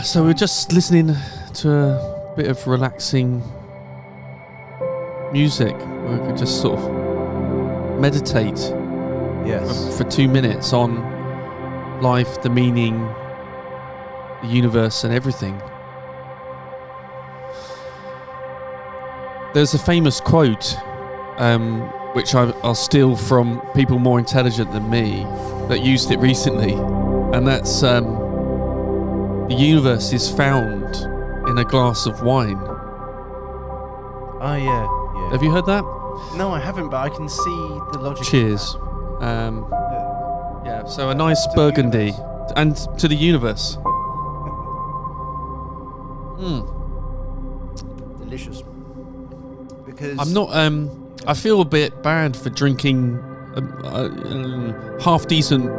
So we're just listening to a bit of relaxing music where we could just sort of meditate for 2 minutes on life, the meaning, the universe and everything. There's a famous quote which I'll steal from people more intelligent than me that used it recently, and that's the universe is found in a glass of wine. Oh yeah. Have you heard that? No, I haven't, but I can see the logic. Cheers. Yeah, so a nice Burgundy and to the universe. Delicious. Because I'm not. I feel a bit bad for drinking half decent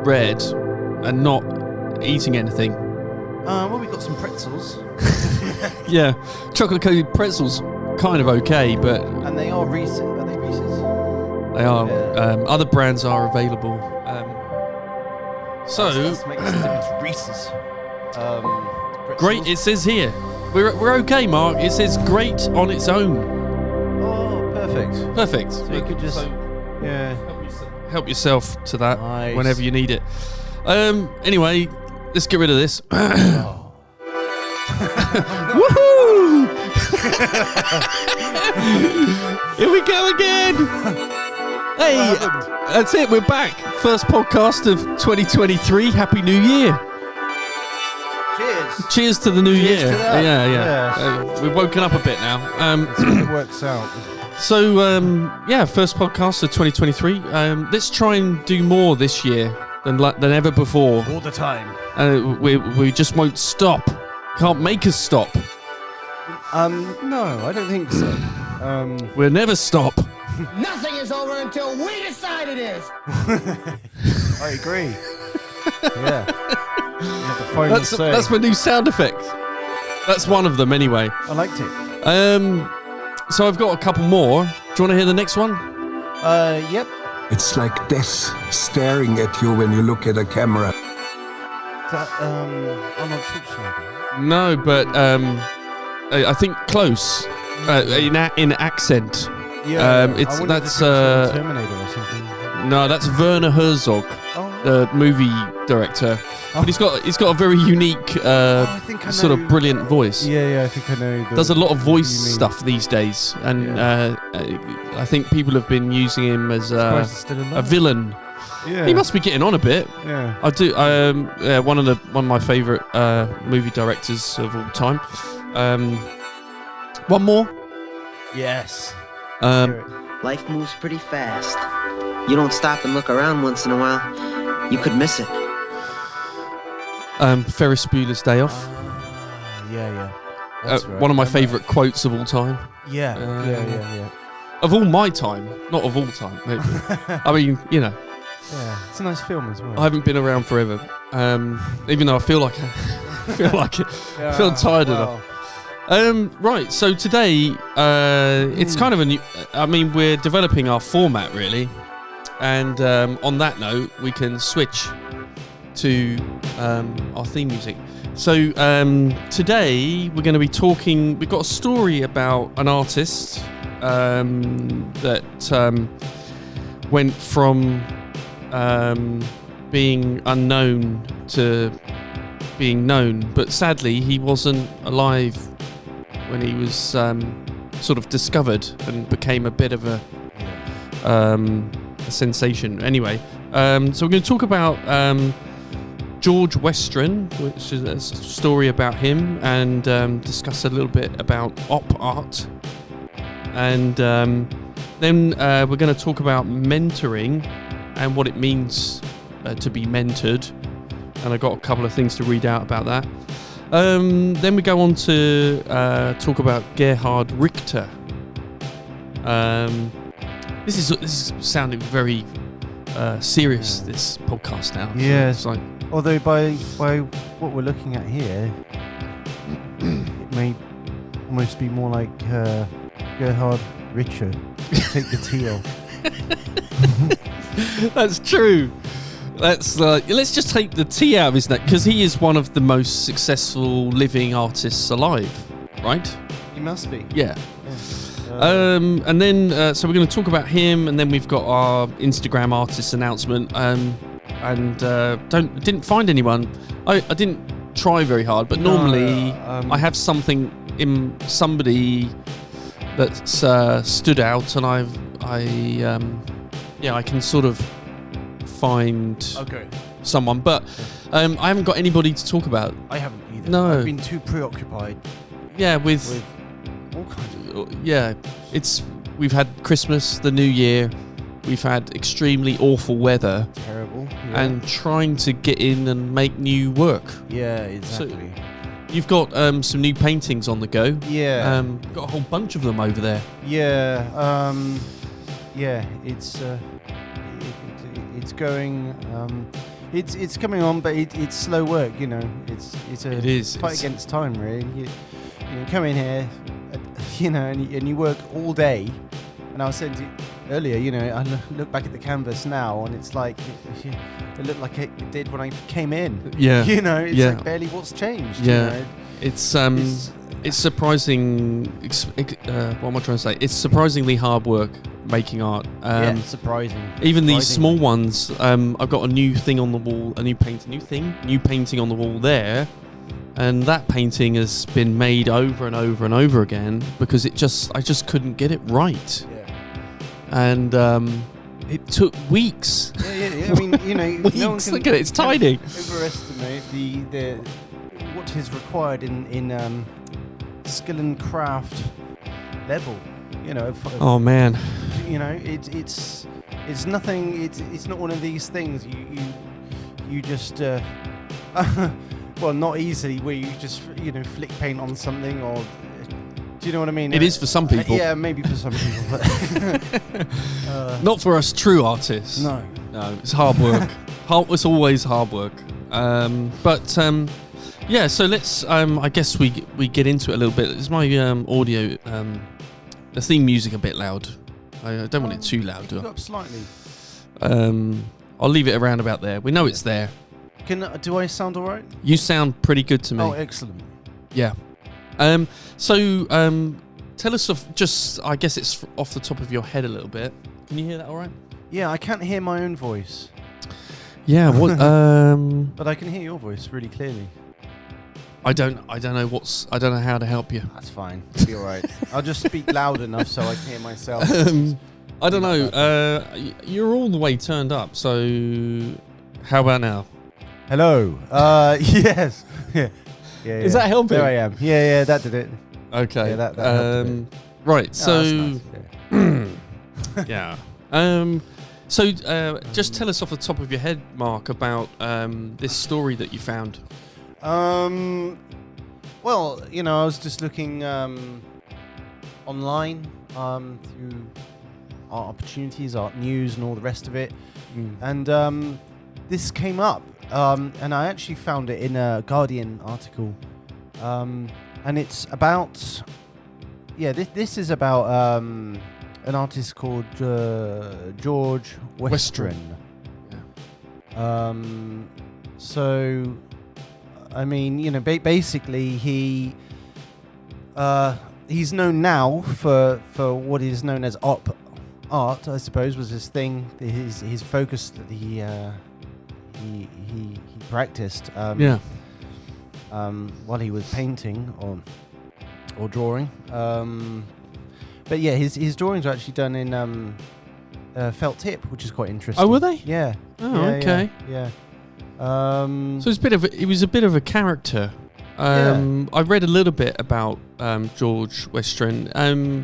red and not eating anything. Well, we got some pretzels. Yeah, chocolate coated pretzels, kind of okay, but And they are Reese's. Are they Reese's? they are. Yeah. Other brands are available. So That makes a difference. Reese's. great. It says here we're okay, Mark. It says great on its own. Oh, perfect. Perfect. So you could just help yourself to that Nice. whenever you need it. Anyway, let's get rid of this. Woohoo! Here we go again. Hey, that's it. We're back. First podcast of 2023. Happy New Year. Cheers. Cheers to the new Cheers year. to that. Yeah. Yes. We've woken up a bit now. It works out. So, first podcast of 2023. Let's try and do more this year than ever before. All the time. We just won't stop. Can't make us stop. No, I don't think so. We'll never stop. Nothing is over until we decide it is. I agree. Yeah. You have the final say. That's my new sound effect. That's one of them anyway. I liked it. So I've got a couple more. Do you want to hear the next one? Yep. It's like death staring at you when you look at a camera. Is that, Arnold Schwarzenegger? No, but I think close. In accent. Yeah. It's I that's Terminator or something. no, that's Werner Herzog, the movie director. But he's got a very unique, I think I sort of know. brilliant voice. Yeah, I think I know. Does a lot of voice you mean. stuff these days, and I think people have been using him as Surprised it's still alive. a villain. Yeah. He must be getting on a bit. Yeah. I do. One of my favourite movie directors of all time. One more. Yes. Life moves pretty fast. You don't stop and look around once in a while, you could miss it. Ferris Bueller's Day Off. Yeah. That's right. One of my favourite quotes of all time. Yeah. Of all my time, not of all time. Maybe. I mean, you know. Yeah. It's a nice film as well. I haven't been around forever. Even though I feel like I feel tired enough. Right, so today it's kind of a new. I mean, we're developing our format really, and on that note, we can switch to our theme music. So today we're going to be talking. We've got a story about an artist that went from being unknown to being known, but sadly he wasn't alive when he was sort of discovered and became a bit of a sensation. Anyway, so we're going to talk about George Westren, which is a story about him, and discuss a little bit about op art. And then we're going to talk about mentoring and what it means to be mentored. And I got a couple of things to read out about that. Then we go on to talk about Gerhard Richter. This is sounding very serious. This podcast now. Yeah. It's like, Although by what we're looking at here, it may almost be more like Gerhard Richter. Take the T off. that's true. let's just take the tea out of his neck, because he is one of the most successful living artists alive, right? He must be. Yeah. And then so we're going to talk about him, and then we've got our Instagram artist announcement. Didn't find anyone. I didn't try very hard, but normally I have somebody that's stood out, and I can sort of find someone, but I haven't got anybody to talk about. I haven't either. No, I've been too preoccupied. Yeah, with all kinds of. Yeah, we've had Christmas, the New Year. We've had extremely awful weather. Terrible. Yeah. And trying to get in and make new work. Yeah, exactly. So you've got some new paintings on the go. Yeah. Got a whole bunch of them over there. Yeah. It's going. It's coming on, but it's slow work. You know, it's a fight against time, really. You come in here, and you work all day. And I was saying to you earlier, I look back at the canvas now, and it's like it looked like it did when I came in. Yeah. It's like barely what's changed. Yeah. It's surprising. What am I trying to say? It's surprisingly hard work making art. Surprising. Even these small ones. I've got a new thing on the wall, new painting on the wall there. And that painting has been made over and over and over again because I just couldn't get it right. Yeah. And it took weeks. Yeah. I mean, weeks. No one can look at it; it's tiny. Overestimate the what is required in skill and craft level. Oh man. It's nothing. It's not one of these things you just. Well, not easily, where you just flick paint on something, or do you know what I mean? It is for some people. Yeah, maybe for some people, but not for us true artists. No, it's hard work. It's always hard work. Yeah. So let's. I guess we get into it a little bit. Is my audio, the theme music, a bit loud? I don't want it too loud. Up slightly. I'll leave it around about there. We know it's there. Do I sound all right? You sound pretty good to me. Oh, excellent. Yeah. So tell us I guess it's off the top of your head a little bit. Can you hear that all right? Yeah, I can't hear my own voice. Yeah, what but I can hear your voice really clearly. I don't know how to help you. That's fine. It'll be all right. I'll just speak loud enough so I can hear myself. I don't know. You're all the way turned up, so how about now? Hello. Yes. Yeah. Is that helping? There I am. Yeah, that did it. Okay. Yeah, that helped. Right. So. Nice. Yeah. So just tell us off the top of your head, Mark, about this story that you found. Well, I was just looking online through art opportunities, art news, and all the rest of it, and this came up. And I actually found it in a Guardian article, and it's about, this is about an artist called George Westren. Yeah. So, I mean, basically he's known now for what is known as art, I suppose, was his thing, his focus that he practiced while he was painting or drawing. But yeah, his drawings are actually done in felt tip, which is quite interesting. Oh, were they? Yeah. Oh, okay. Yeah. So he was a bit of a character. I read a little bit about George Westren.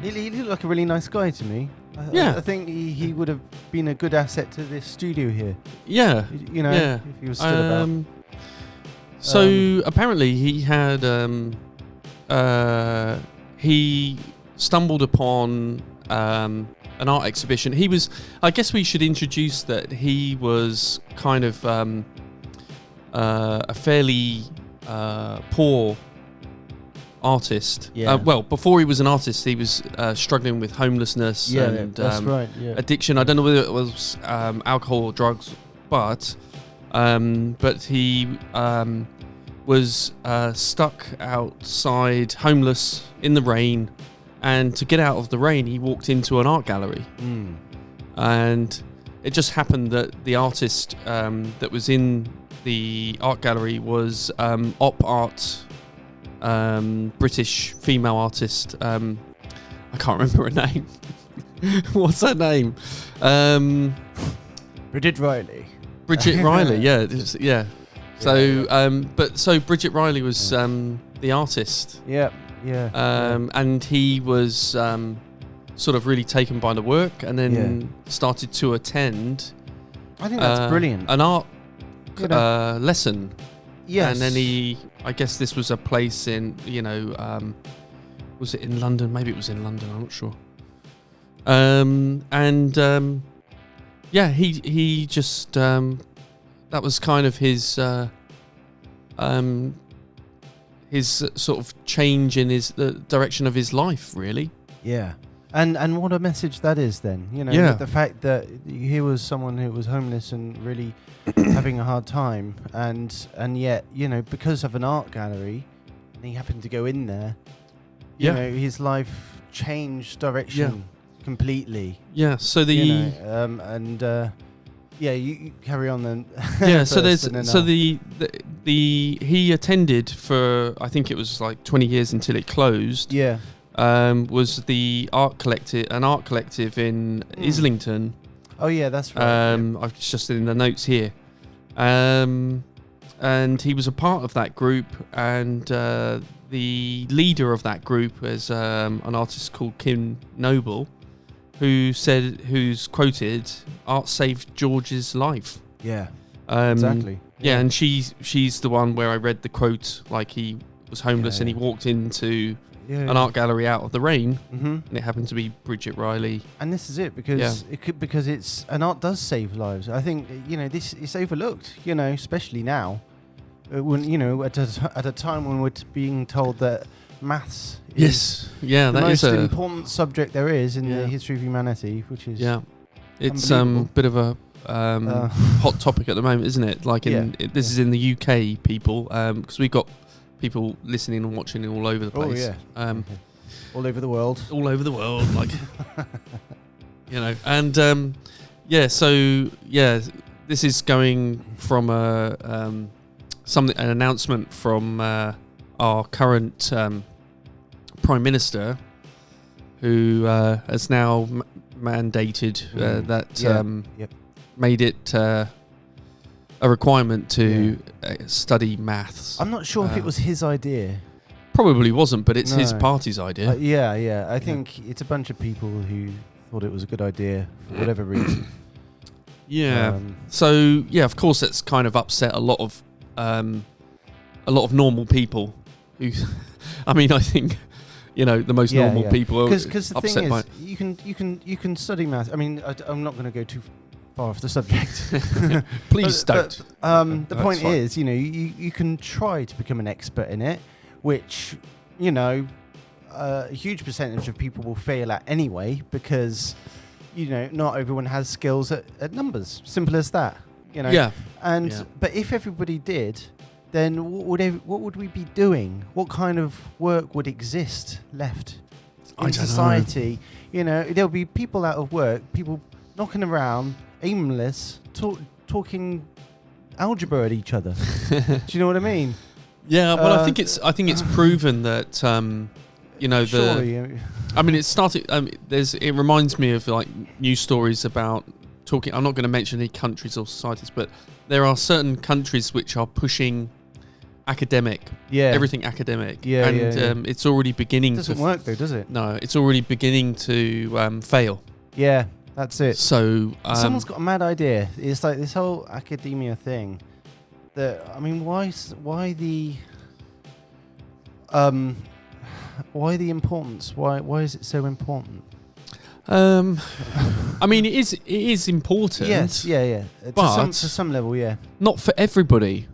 He looked like a really nice guy to me. I think he would have been a good asset to this studio here. Yeah. If he was still about. So apparently he had he stumbled upon an art exhibition. I guess we should introduce that he was kind of a fairly poor artist. Yeah. Well, before he was an artist, he was struggling with homelessness and that's right. Yeah. addiction. I don't know whether it was alcohol or drugs, but but he was stuck outside, homeless in the rain, and to get out of the rain, he walked into an art gallery, and it just happened that the artist that was in the art gallery was op art, British female artist. I can't remember her name. What's her name? Bridget Riley. Bridget Riley, yeah. So Bridget Riley was the artist. Yeah. And he was sort of really taken by the work, and then started to attend. I think that's brilliant. An art lesson. Yes. And then I guess this was a place in, was it in London? Maybe it was in London. I'm not sure. He just that was kind of his sort of change in the direction of his life, really. Yeah. And what a message that is then, the fact that he was someone who was homeless and really having a hard time, and yet, because of an art gallery, and he happened to go in there, his life changed direction completely. Yeah, so you carry on then. Yeah, he attended for, I think it was like 20 years until it closed. Yeah. Was the an art collective in Islington. Oh yeah, that's right. I've just in the notes here. And he was a part of that group, and the leader of that group is an artist called Kim Noble, who's quoted, "Art saved George's life." Yeah. Exactly. Yeah, and she's the one where I read the quote, like he was homeless and he walked into an art gallery out of the rain, and it happened to be Bridget Riley. And this is it, because because an art does save lives. I think this is overlooked, especially now, when at a time when we're being told that maths is the most important subject there is in the history of humanity, which is it's a bit of a hot topic at the moment, isn't it? Like this is in the UK, people, because we've got people listening and watching all over the place. All over the world. All over the world, like and this is going from an announcement from our current Prime Minister, who has now mandated that made it a requirement to study maths. I'm not sure if it was his idea. Probably wasn't, but it's his party's idea. I think it's a bunch of people who thought it was a good idea for whatever reason. So of course, it's kind of upset a lot of normal people who, I mean, I think the most normal people are because the upset thing by is, you can study maths. I mean, I'm not going to go too far off the subject. Please don't. But the point is, you can try to become an expert in it, which a huge percentage of people will fail at anyway, because not everyone has skills at numbers. Simple as that. But if everybody did, then what would we be doing? What kind of work would exist left in society? There'll be people out of work, people knocking around, aimless, talking algebra at each other. Do you know what I mean? Yeah, well, I think it's proven that surely, I mean, it started. It reminds me of like news stories about talking. I'm not going to mention any countries or societies, but there are certain countries which are pushing everything academic. It's already beginning. It doesn't work though, does it? No, it's already beginning to fail. Yeah, that's it. So someone's got a mad idea. It's like this whole academia thing. I mean, why the importance? Why is it so important? I mean, it is important. Yes, yeah. To some level, yeah. Not for everybody.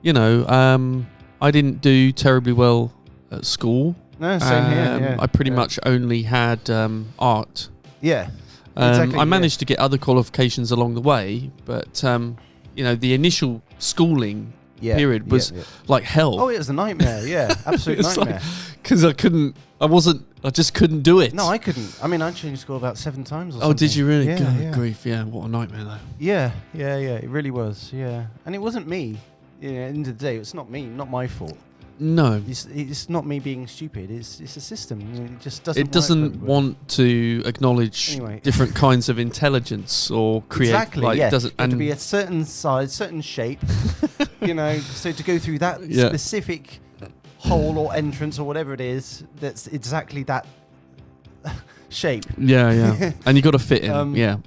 I didn't do terribly well at school. No, same here. Yeah. I pretty much only had art. Yeah. Exactly, I managed to get other qualifications along the way, but the initial schooling period was like hell. Oh, it was a nightmare. Yeah, absolute nightmare. Because I just couldn't do it. No, I couldn't. I mean, I changed school about 7 times or something. Oh, did you really? Yeah, God, grief, yeah. What a nightmare, though. Yeah. It really was, yeah. And it wasn't me. At the end of the day, it's not me, not my fault. No. It's not me being stupid. It's a system. It just doesn't It doesn't work want to acknowledge different kinds of intelligence or create. Exactly, like, yeah. Doesn't, and to be a certain size, certain shape, so to go through that specific hole or entrance or whatever it is, that's exactly that shape. Yeah. And you got to fit in. Yeah,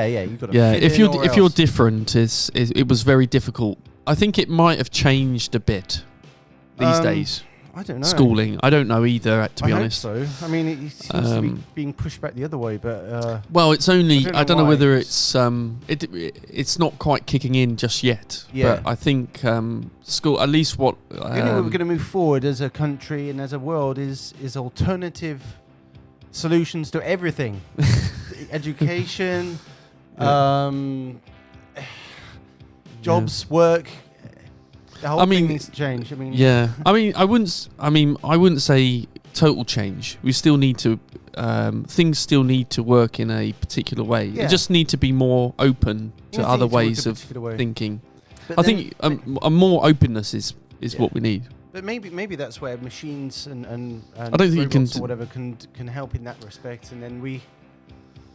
you got to. Fit if in you're different, it was very difficult. I think it might have changed a bit these days. I don't know. Schooling, I don't know either. To be honest, hope so. I mean, it seems to be being pushed back the other way, but well, it's only. I don't know why. whether it's it's not quite kicking in just yet. Yeah. But I think school, at least what the only way we're going to move forward as a country and as a world is alternative solutions to everything. Education, jobs, work. The whole thing needs to change. I wouldn't say total change. We still need to. Things still need to work in a particular way. Yeah. You just need to be more open to other ways of thinking. But I think a more openness is what we need. But maybe that's where machines and I don't think you can or whatever can help in that respect, and then we,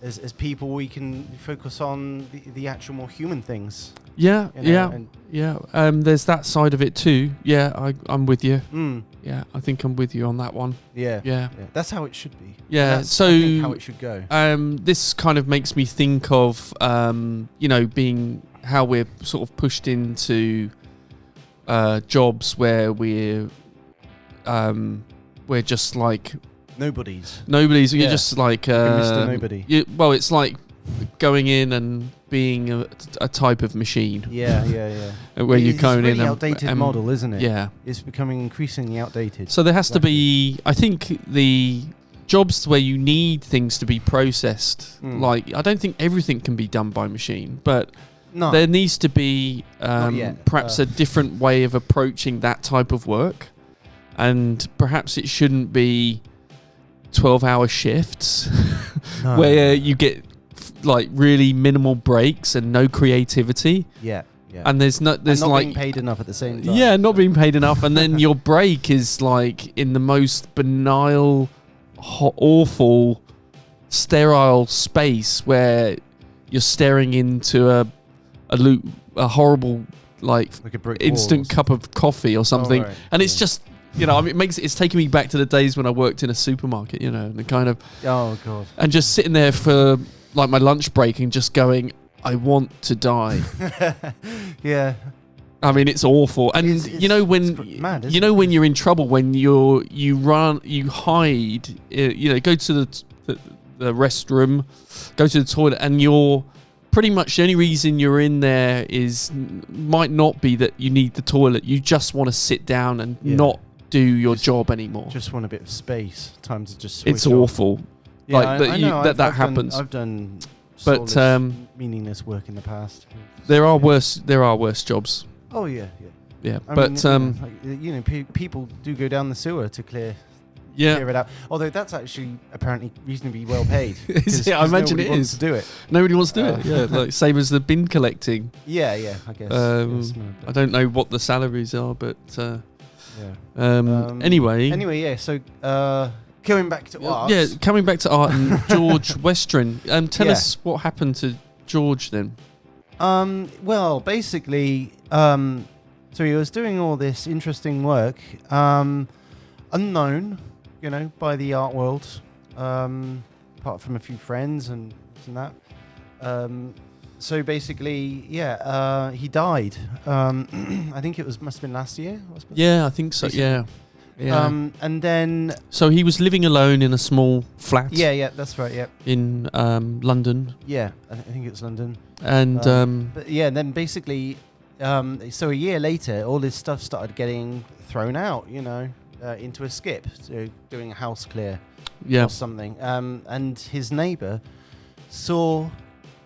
as people, we can focus on the actual more human things. Yeah, and there's that side of it too. Yeah, I'm with you. Mm. Yeah, I think I'm with you on that one. Yeah. That's how it should be. Yeah, That's, so I think, how it should go. This kind of makes me think of being how we're sort of pushed into jobs where we're just like Nobody's. You're just like Mr. Nobody. It's like going in and being a type of machine. Yeah. Where you're going in. It's a really in outdated model, isn't it? Yeah. It's becoming increasingly outdated. So there has to be, I think, the jobs where you need things to be processed. Like, I don't think everything can be done by machine, but there needs to be perhaps a different way of approaching that type of work. And perhaps it shouldn't be 12-hour shifts where you get like really minimal breaks and no creativity. Yeah. And there's not being paid enough at the same time. Yeah, not being paid enough, and then your break is like in the most banal, awful, sterile space where you're staring into a horrible like a brick instant cup of coffee or something, and it's just. It's taking me back to the days when I worked in a supermarket, and the kind of... Oh, God. And just sitting there for, like, my lunch break and just going, I want to die. Yeah. I mean, it's awful. And, when... mad, when you're in trouble, when you hide, go to the restroom, go to the toilet, and you're... Pretty much the only reason you're in there might not be that you need the toilet. You just want to sit down and not do your job anymore. Just want a bit of space. Time to just switch It's off. awful. Yeah, I know. That happens. I've done meaningless work in the past. There are worse jobs. Oh yeah. Yeah, people do go down the sewer to clear it out. Although that's actually apparently reasonably well paid. I imagine it is. To do it. Nobody wants to do it. Yeah, like same as the bin collecting. Yeah, I guess. I don't know what the salaries are, but anyway, yeah. So going back to art. Yeah, coming back to art and George Westren. Tell us what happened to George then. Well, basically, so he was doing all this interesting work, unknown, by the art world, apart from a few friends and this and that. So basically, he died. I think it must have been last year. Yeah, I think so. Yeah. And then. So he was living alone in a small flat. Yeah, that's right. Yeah. In London. Yeah, I think it was London. And but and then basically, so a year later, all this stuff started getting thrown out. Into a skip, so doing a house clear or something. And his neighbour saw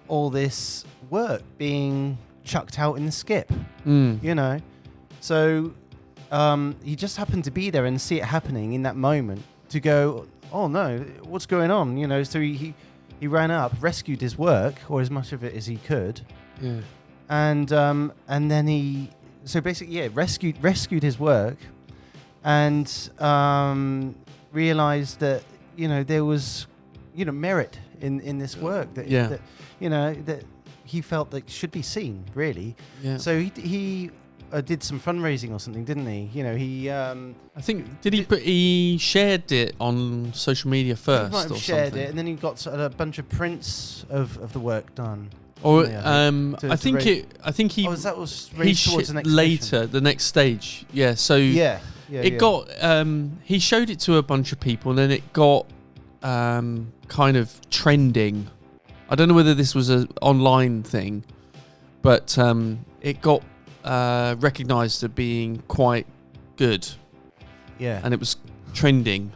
all this work being chucked out in the skip. Mm. You know, so he just happened to be there and see it happening in that moment to go, oh no, what's going on? You know, so he ran up, rescued his work or as much of it as he could, and then he rescued his work, and realized that there was merit in this work that that he felt that should be seen, really. Yeah. So he did some fundraising or something, didn't he? I think he shared it on social media first, he might have or shared something. it, and then he got a bunch of prints of the work done. Or I think he that was raised towards the next later, the next stage. Yeah. So got he showed it to a bunch of people, and then it got kind of trending. I don't know whether this was an online thing, but it got recognised as being quite good. Yeah. And it was trending.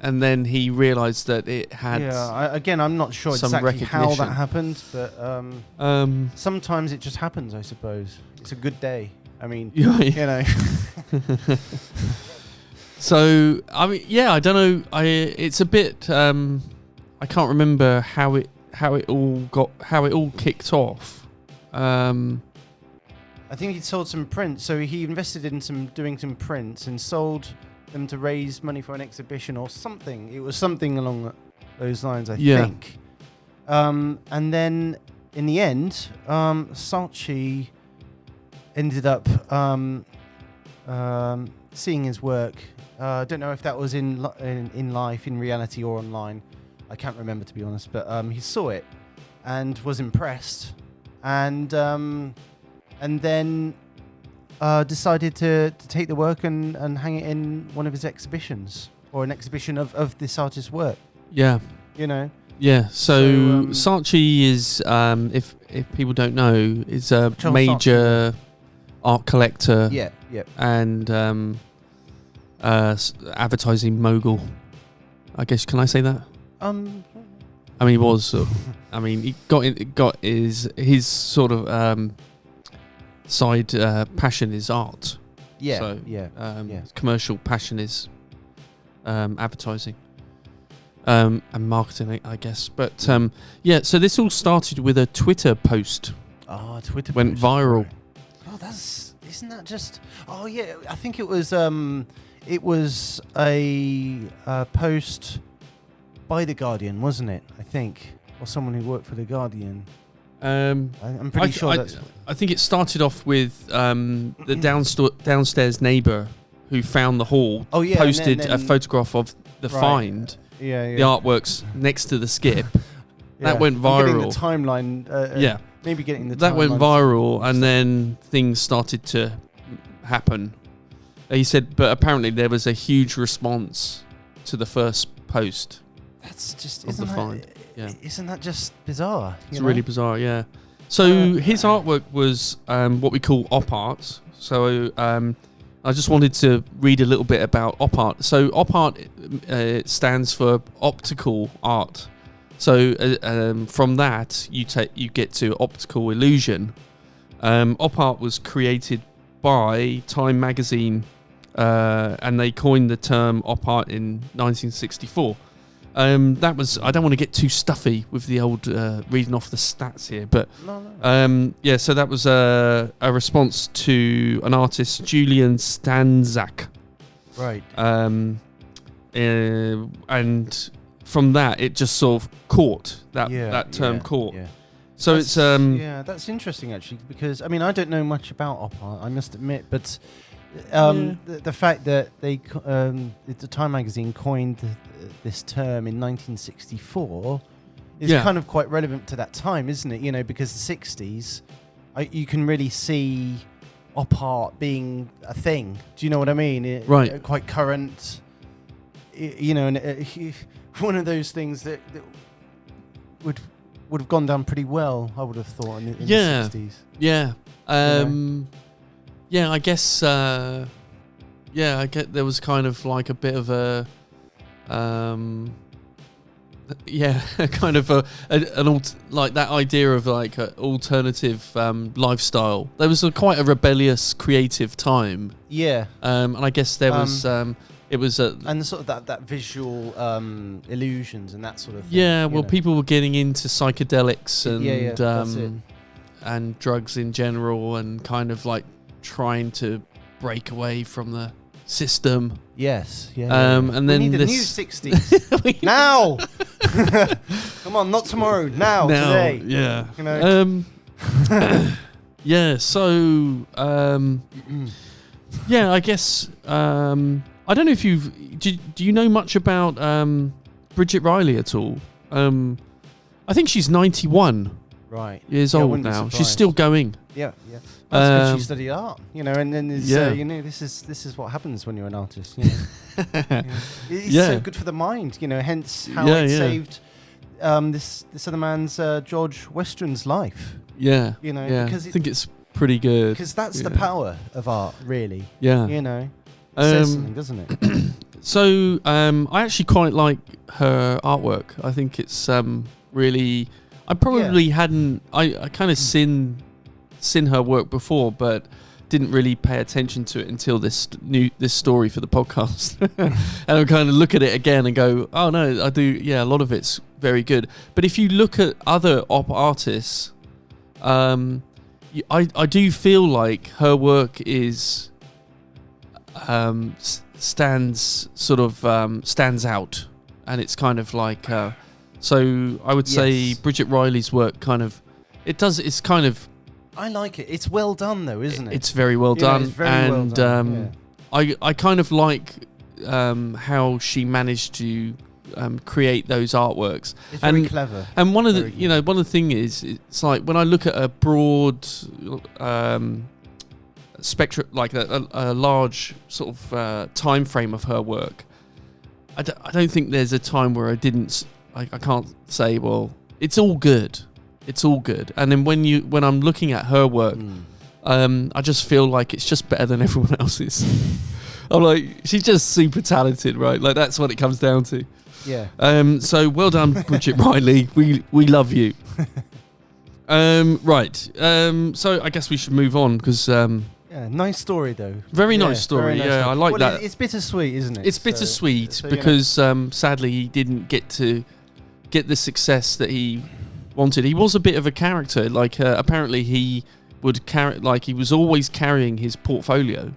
And then he realised that it had. Yeah, I'm not sure exactly how that happened, but sometimes it just happens, I suppose. It's a good day. I mean, So I don't know. It's a bit. I can't remember how it all kicked off. I think he sold some prints. So he invested in doing some prints and sold them to raise money for an exhibition or something. It was something along those lines, I think. And then in the end, Saatchi ended up seeing his work. I don't know if that was in life, in reality, or online. I can't remember, to be honest. But he saw it and was impressed, and then decided to take the work and hang it in one of his exhibitions, or an exhibition of this artist's work. Yeah. Yeah. So Saatchi is, if people don't know, is a major art collector. Yeah. And advertising mogul. I guess, can I say that? I mean, he was. I mean, he got his sort of side passion is art. Yeah. So commercial passion is advertising and marketing, I guess. But so this all started with a Twitter post. Oh, Twitter went post, viral. Right. Oh, isn't that just? Oh yeah, I think it was a post by The Guardian, wasn't it? I think, or someone who worked for The Guardian. I'm pretty sure that's. I think it started off with the downstairs neighbour who found the hall. Oh yeah, posted then a photograph of the find. Yeah. The artworks next to the skip. That went viral. The timeline. Maybe getting the. That went viral, and then things started to happen. He said, but apparently there was a huge response to the first post. That's just isn't that just bizarre? It's really bizarre, yeah. So his artwork was what we call op art. So I just wanted to read a little bit about op art. So op art stands for optical art. So from that you get to optical illusion. Op art was created by Time magazine, and they coined the term op art in 1964. That was. I don't want to get too stuffy with the old reading off the stats here, but so that was a response to an artist, Julian Stanzak. Right. And from that, it just sort of caught that term caught. Yeah. So that's interesting actually, because I mean I don't know much about op art, I must admit, but the fact that the Time magazine coined this term in 1964 is kind of quite relevant to that time, isn't it? Because the 60s, you can really see op art being a thing. Do you know what I mean? Right. Quite current. And one of those things that would have gone down pretty well, I would have thought, in the 60s. Yeah. I guess. I get there was kind of like a bit of a. Yeah, kind of like that idea of like an alternative lifestyle. There was quite a rebellious, creative time. Yeah. And I guess there was it was and sort of that visual illusions and that sort of thing. Yeah, well, people were getting into psychedelics and that's it. and drugs in general, and kind of like trying to break away from the system. Yes, and then we need a new 60s now. Come on, not tomorrow. Now, today. Yeah. You know. Yeah. So, yeah. I guess I don't know if do you know much about Bridget Riley at all? I think she's 91 years old now. She's still going. Yeah. That's good she studied art, you know, and then you know, this is what happens when you're an artist, you know. It's so good for the mind, you know, hence how it saved this other man's George Westren's life. Yeah. You know, because I think it's pretty good. Because that's the power of art, really. Yeah. You know. It says something, doesn't it? So, I actually quite like her artwork. I think it's really. I probably hadn't. I kind of seen her work before, but didn't really pay attention to it until this story for the podcast. And I kind of look at it again and go, oh no, I do. Yeah, a lot of it's very good. But if you look at other artists, I do feel like her work is stands out, and it's kind of like so I would say Bridget Riley's work it's kind of I like it. It's well done though, isn't it? It's very well done. It's very well done. I kind of like how she managed to create those artworks. It's very clever. And one of the thing is, it's like when I look at a broad spectrum, like a large sort of time frame of her work, I don't think there's a time where I can't say, well, it's all good. It's all good. And then when I'm looking at her work, I just feel like it's just better than everyone else's. I'm like, she's just super talented, right? Like that's what it comes down to. Yeah. So well done, Bridget Riley. We love you. Right. So I guess we should move on because. Yeah, nice story though. Very nice story. Yeah, I like that. It's bittersweet, isn't it? It's bittersweet because sadly he didn't get the success that he wanted. He was a bit of a character. Like apparently he would he was always carrying his portfolio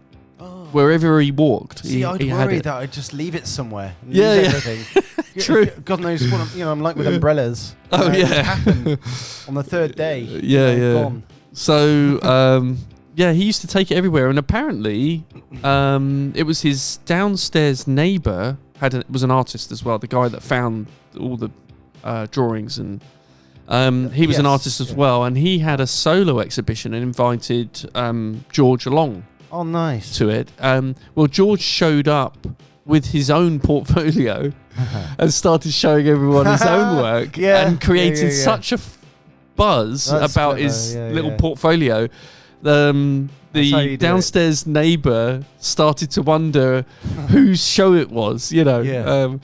wherever he walked. See, I'd worry that I'd just leave it somewhere. And lose everything. True. God knows what I'm like with umbrellas. Oh yeah. It happened on the third day. Yeah. So he used to take it everywhere, and apparently it was his downstairs neighbour was an artist as well. The guy that found all the drawings, and he was an artist as well, and he had a solo exhibition and invited George along. Oh, nice. To it. Well, George showed up with his own portfolio and started showing everyone his own work and created such a buzz about his little portfolio. The downstairs neighbour started to wonder whose show it was, you know. Yeah.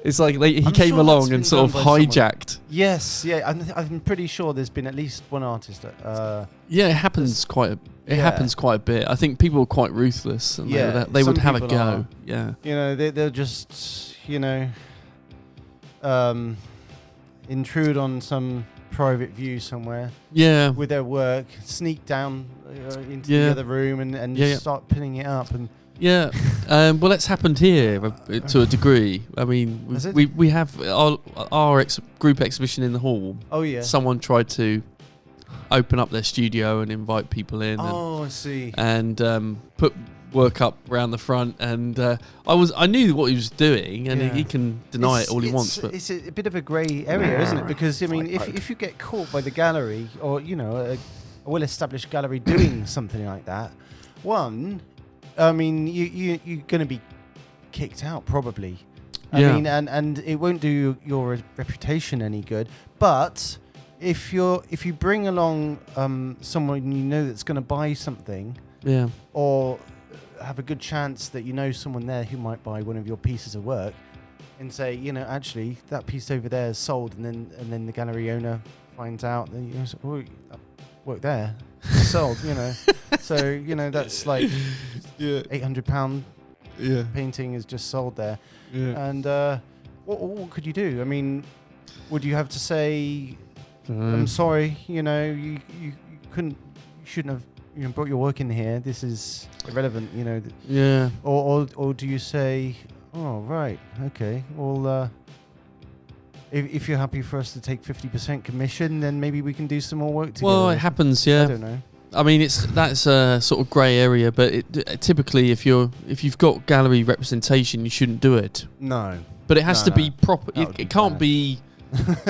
It's like he came along and sort of hijacked. Someone. Yes, yeah. I'm pretty sure there's been at least one artist. Yeah, it happens happens quite a bit. I think people are quite ruthless, and they would have a go. Are. Yeah, you know, they'll just intrude on some private view somewhere. Yeah, with their work, sneak down into the other room and start pinning it up and. Yeah, well, that's happened here to a degree. I mean, we have our group exhibition in the hall. Oh yeah. Someone tried to open up their studio and invite people in. I see. And put work up around the front, and I knew what he was doing, and he can deny it all he wants. But it's a bit of a grey area, isn't it? Because I mean, if you get caught by the gallery or a well-established gallery doing something like that, I mean, you're going to be kicked out probably. I mean, and it won't do your reputation any good. But if you bring along someone you know that's going to buy something, or have a good chance that you know someone there who might buy one of your pieces of work, and say, actually that piece over there is sold, and then the gallery owner finds out that that work there is sold, So that's like £800 painting is just sold there. Yeah. And what could you do? I mean, would you have to say, I'm sorry, you shouldn't have brought your work in here. This is irrelevant, Yeah. Or do you say, oh right, okay, well, if you're happy for us to take 50% commission, then maybe we can do some more work together. Well, it happens, yeah. I don't know. I mean, that's a sort of grey area, but typically, if you've got gallery representation, you shouldn't do it. No. But it has to be proper. It can't bad. be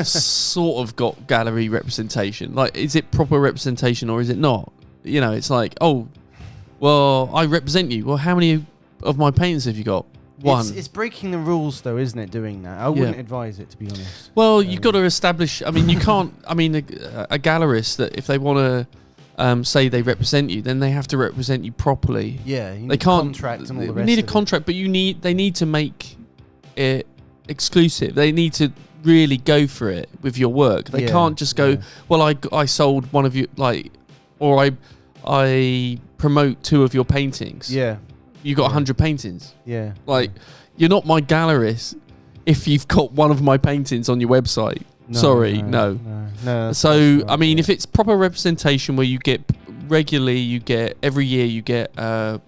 sort of got gallery representation. Like, is it proper representation or is it not? It's like, oh, well, I represent you. Well, how many of my paintings have you got? One. It's breaking the rules, though, isn't it, doing that? I wouldn't advise it, to be honest. Well, you've got to establish... I mean, you can't... I mean, a gallerist, that if they want to say they represent you, then they have to represent you properly. Yeah, you they can't, a contract and all the rest. You need a contract, but they need to make it exclusive. They need to really go for it with your work. They can't just go, well, I sold one of you, or I promote 2 of your paintings. Yeah. You got 100 paintings. Yeah. You're not my gallerist if you've got one of my paintings on your website. No, sorry, no. So, I mean, if it's proper representation where you get regularly, every year you get a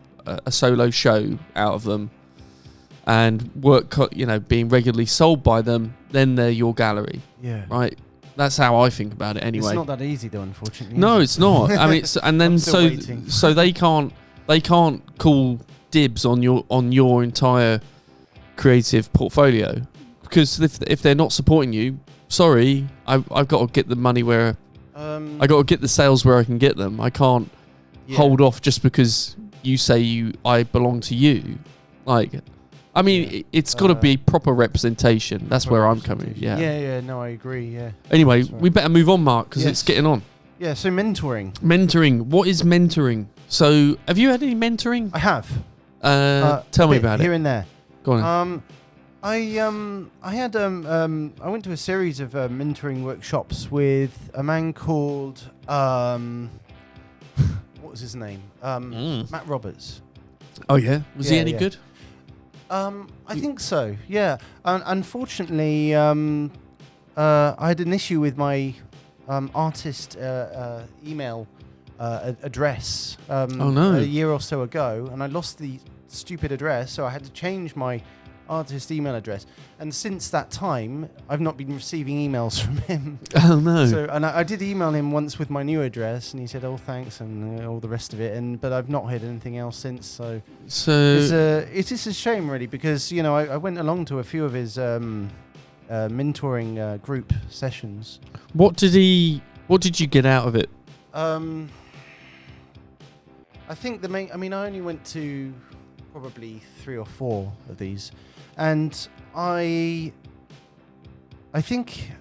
solo show out of them, and work, being regularly sold by them, then they're your gallery. Yeah. Right? That's how I think about it anyway. It's not that easy though, unfortunately. No, it's not. I mean, and then so they can't call dibs on your entire creative portfolio, because if they're not supporting you, sorry, I've got to get the money where I got to get the sales where I can get them. I can't hold off just because you say I belong to you. I mean, it's got to be proper representation. That's where I'm coming. Yeah. Yeah. No, I agree. Yeah. Anyway, we better move on, Mark, because it's getting on. Yeah. So mentoring. What is mentoring? So, have you had any mentoring? I have. Tell me about it. Here and there. Go on. I went to a series of mentoring workshops with a man called what was his name? Matt Roberts. Oh yeah. Was he any good? I think so. Yeah. Unfortunately, I had an issue with my artist email address a year or so ago, and I lost the stupid address, so I had to change my artist email address. And since that time, I've not been receiving emails from him. Oh no! So, and I did email him once with my new address, and he said, "Oh, thanks," and all the rest of it. But I've not heard anything else since. So it's just a shame, really, because I went along to a few of his mentoring group sessions. What did you get out of it? I think I only went to probably 3 or 4 of these, and I think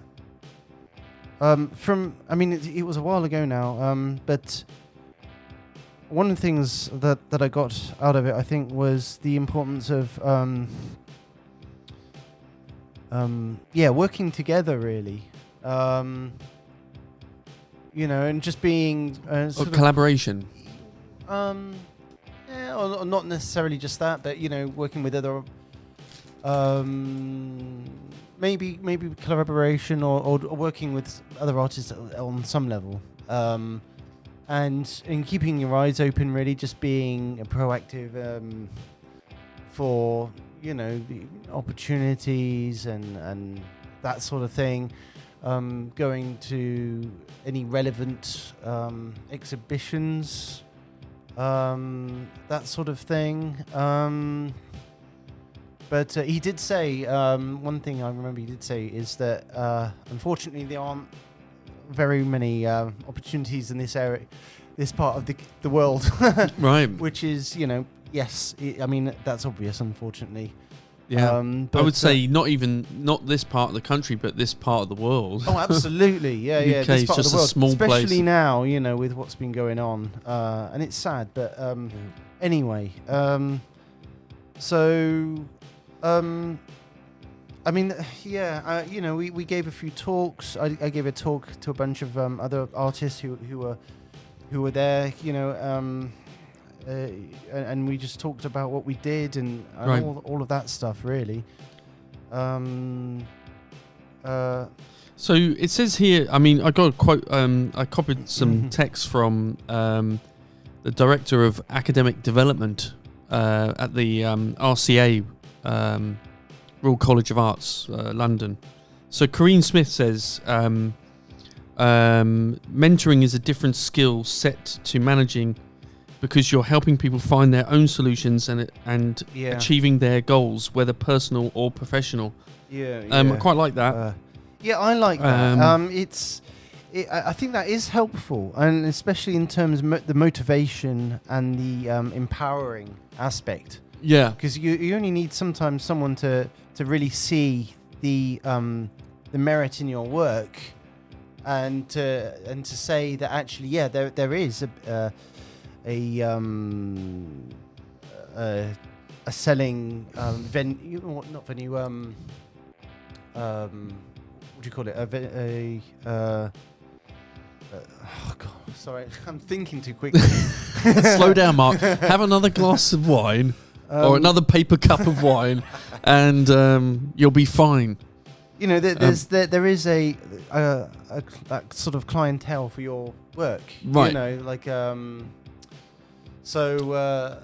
it was a while ago now, but one of the things that I got out of it, I think, was the importance of working together, really, and just being sort of collaboration. Or not necessarily just that, but working with other, maybe collaboration or working with other artists on some level, and in keeping your eyes open, really, just being proactive for the opportunities and that sort of thing. Going to any relevant exhibitions. That sort of thing. But he did say, one thing I remember he did say is that unfortunately there aren't very many opportunities in this area, this part of the world. Right. Which is, yes, that's obvious, unfortunately. Yeah, I would say not this part of the country, but this part of the world. Oh, absolutely, yeah. UK this is part just of the world, a small especially place. now, with what's been going on, and it's sad. But anyway, so I mean, we gave a few talks. I gave a talk to a bunch of other artists who were there, and we just talked about what we did and Right. all of that stuff, really. So it says here, I mean, I got a quote, I copied some text from the Director of Academic Development at the RCA, Royal College of Arts, London. So Corinne Smith says, mentoring is a different skill set to managing because you're helping people find their own solutions and achieving their goals, whether personal or professional. I quite like that. I like that. I think that is helpful, and especially in terms of the motivation and the empowering aspect. Yeah, because you only need sometimes someone to really see the merit in your work, and to say that actually, there is a selling venue, not venue. What do you call it? Oh God, sorry, I'm thinking too quickly. Slow down, Mark. Have another glass of wine or another paper cup of wine, and you'll be fine. There is a that sort of clientele for your work, right? So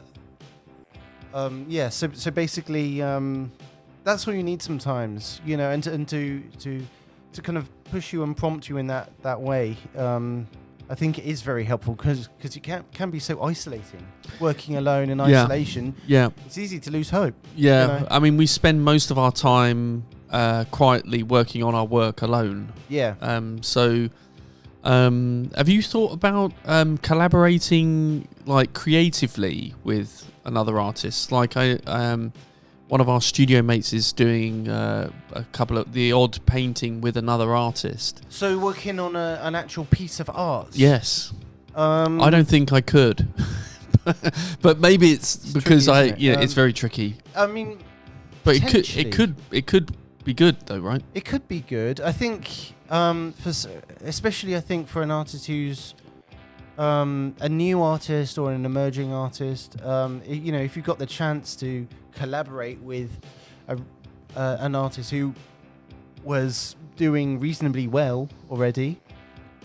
basically, that's all you need sometimes, and to kind of push you and prompt you in that way. I think it is very helpful because you can be so isolating, working alone in isolation. Yeah, it's easy to lose hope. Yeah, I mean, we spend most of our time quietly working on our work alone. Yeah. Have you thought about collaborating like creatively with another artist? Like one of our studio mates is doing a couple of the odd painting with another artist. So working on an actual piece of art. Yes. I don't think I could, but maybe it's because tricky, it's very tricky. I mean, but it could be good though, right? It could be good. I think, especially I think for an artist who's a new artist or an emerging artist, if you've got the chance to collaborate with an artist who was doing reasonably well already,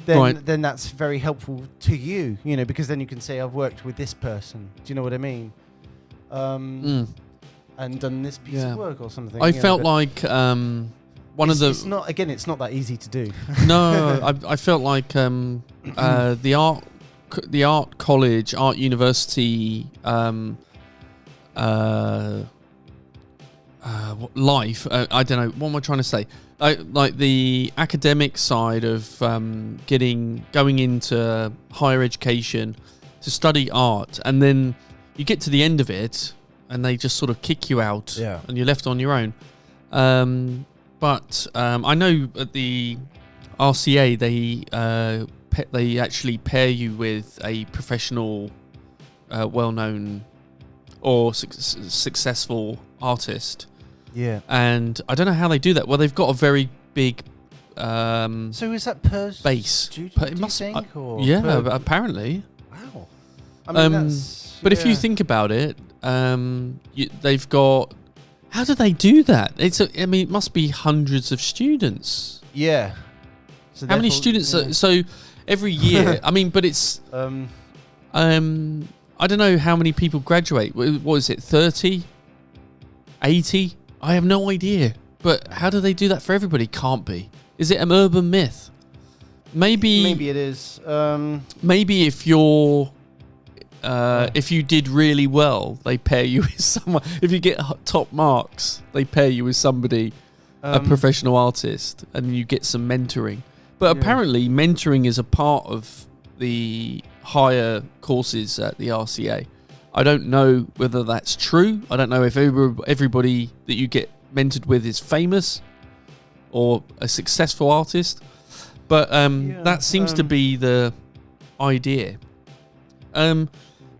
then that's very helpful to you, because then you can say, I've worked with this person. Do you know what I mean? And done this piece of work or something. I felt like it's not that easy to do. No, I felt like the art college, art university life. I don't know, what am I trying to say? Like the academic side of going into higher education to study art, and then you get to the end of it and they just sort of kick you out, and you're left on your own. But I know at the RCA they actually pair you with a professional, well-known or successful artist. Yeah. And I don't know how they do that. Well, they've got a very big so is that per base? It must think, or apparently. Wow. I mean, but if you think about it, they've got. How do they do that? It must be hundreds of students. Yeah. So how many students? Yeah. So every year, but it's. I don't know how many people graduate. What is it? 30? 80? I have no idea. But how do they do that for everybody? Can't be. Is it an urban myth? Maybe it is. Maybe if you're. If you did really well, they pair you with someone. If you get top marks, they pair you with somebody, a professional artist, and you get some mentoring. But apparently, mentoring is a part of the higher courses at the RCA. I don't know whether that's true. I don't know if everybody that you get mentored with is famous or a successful artist. But that seems to be the idea.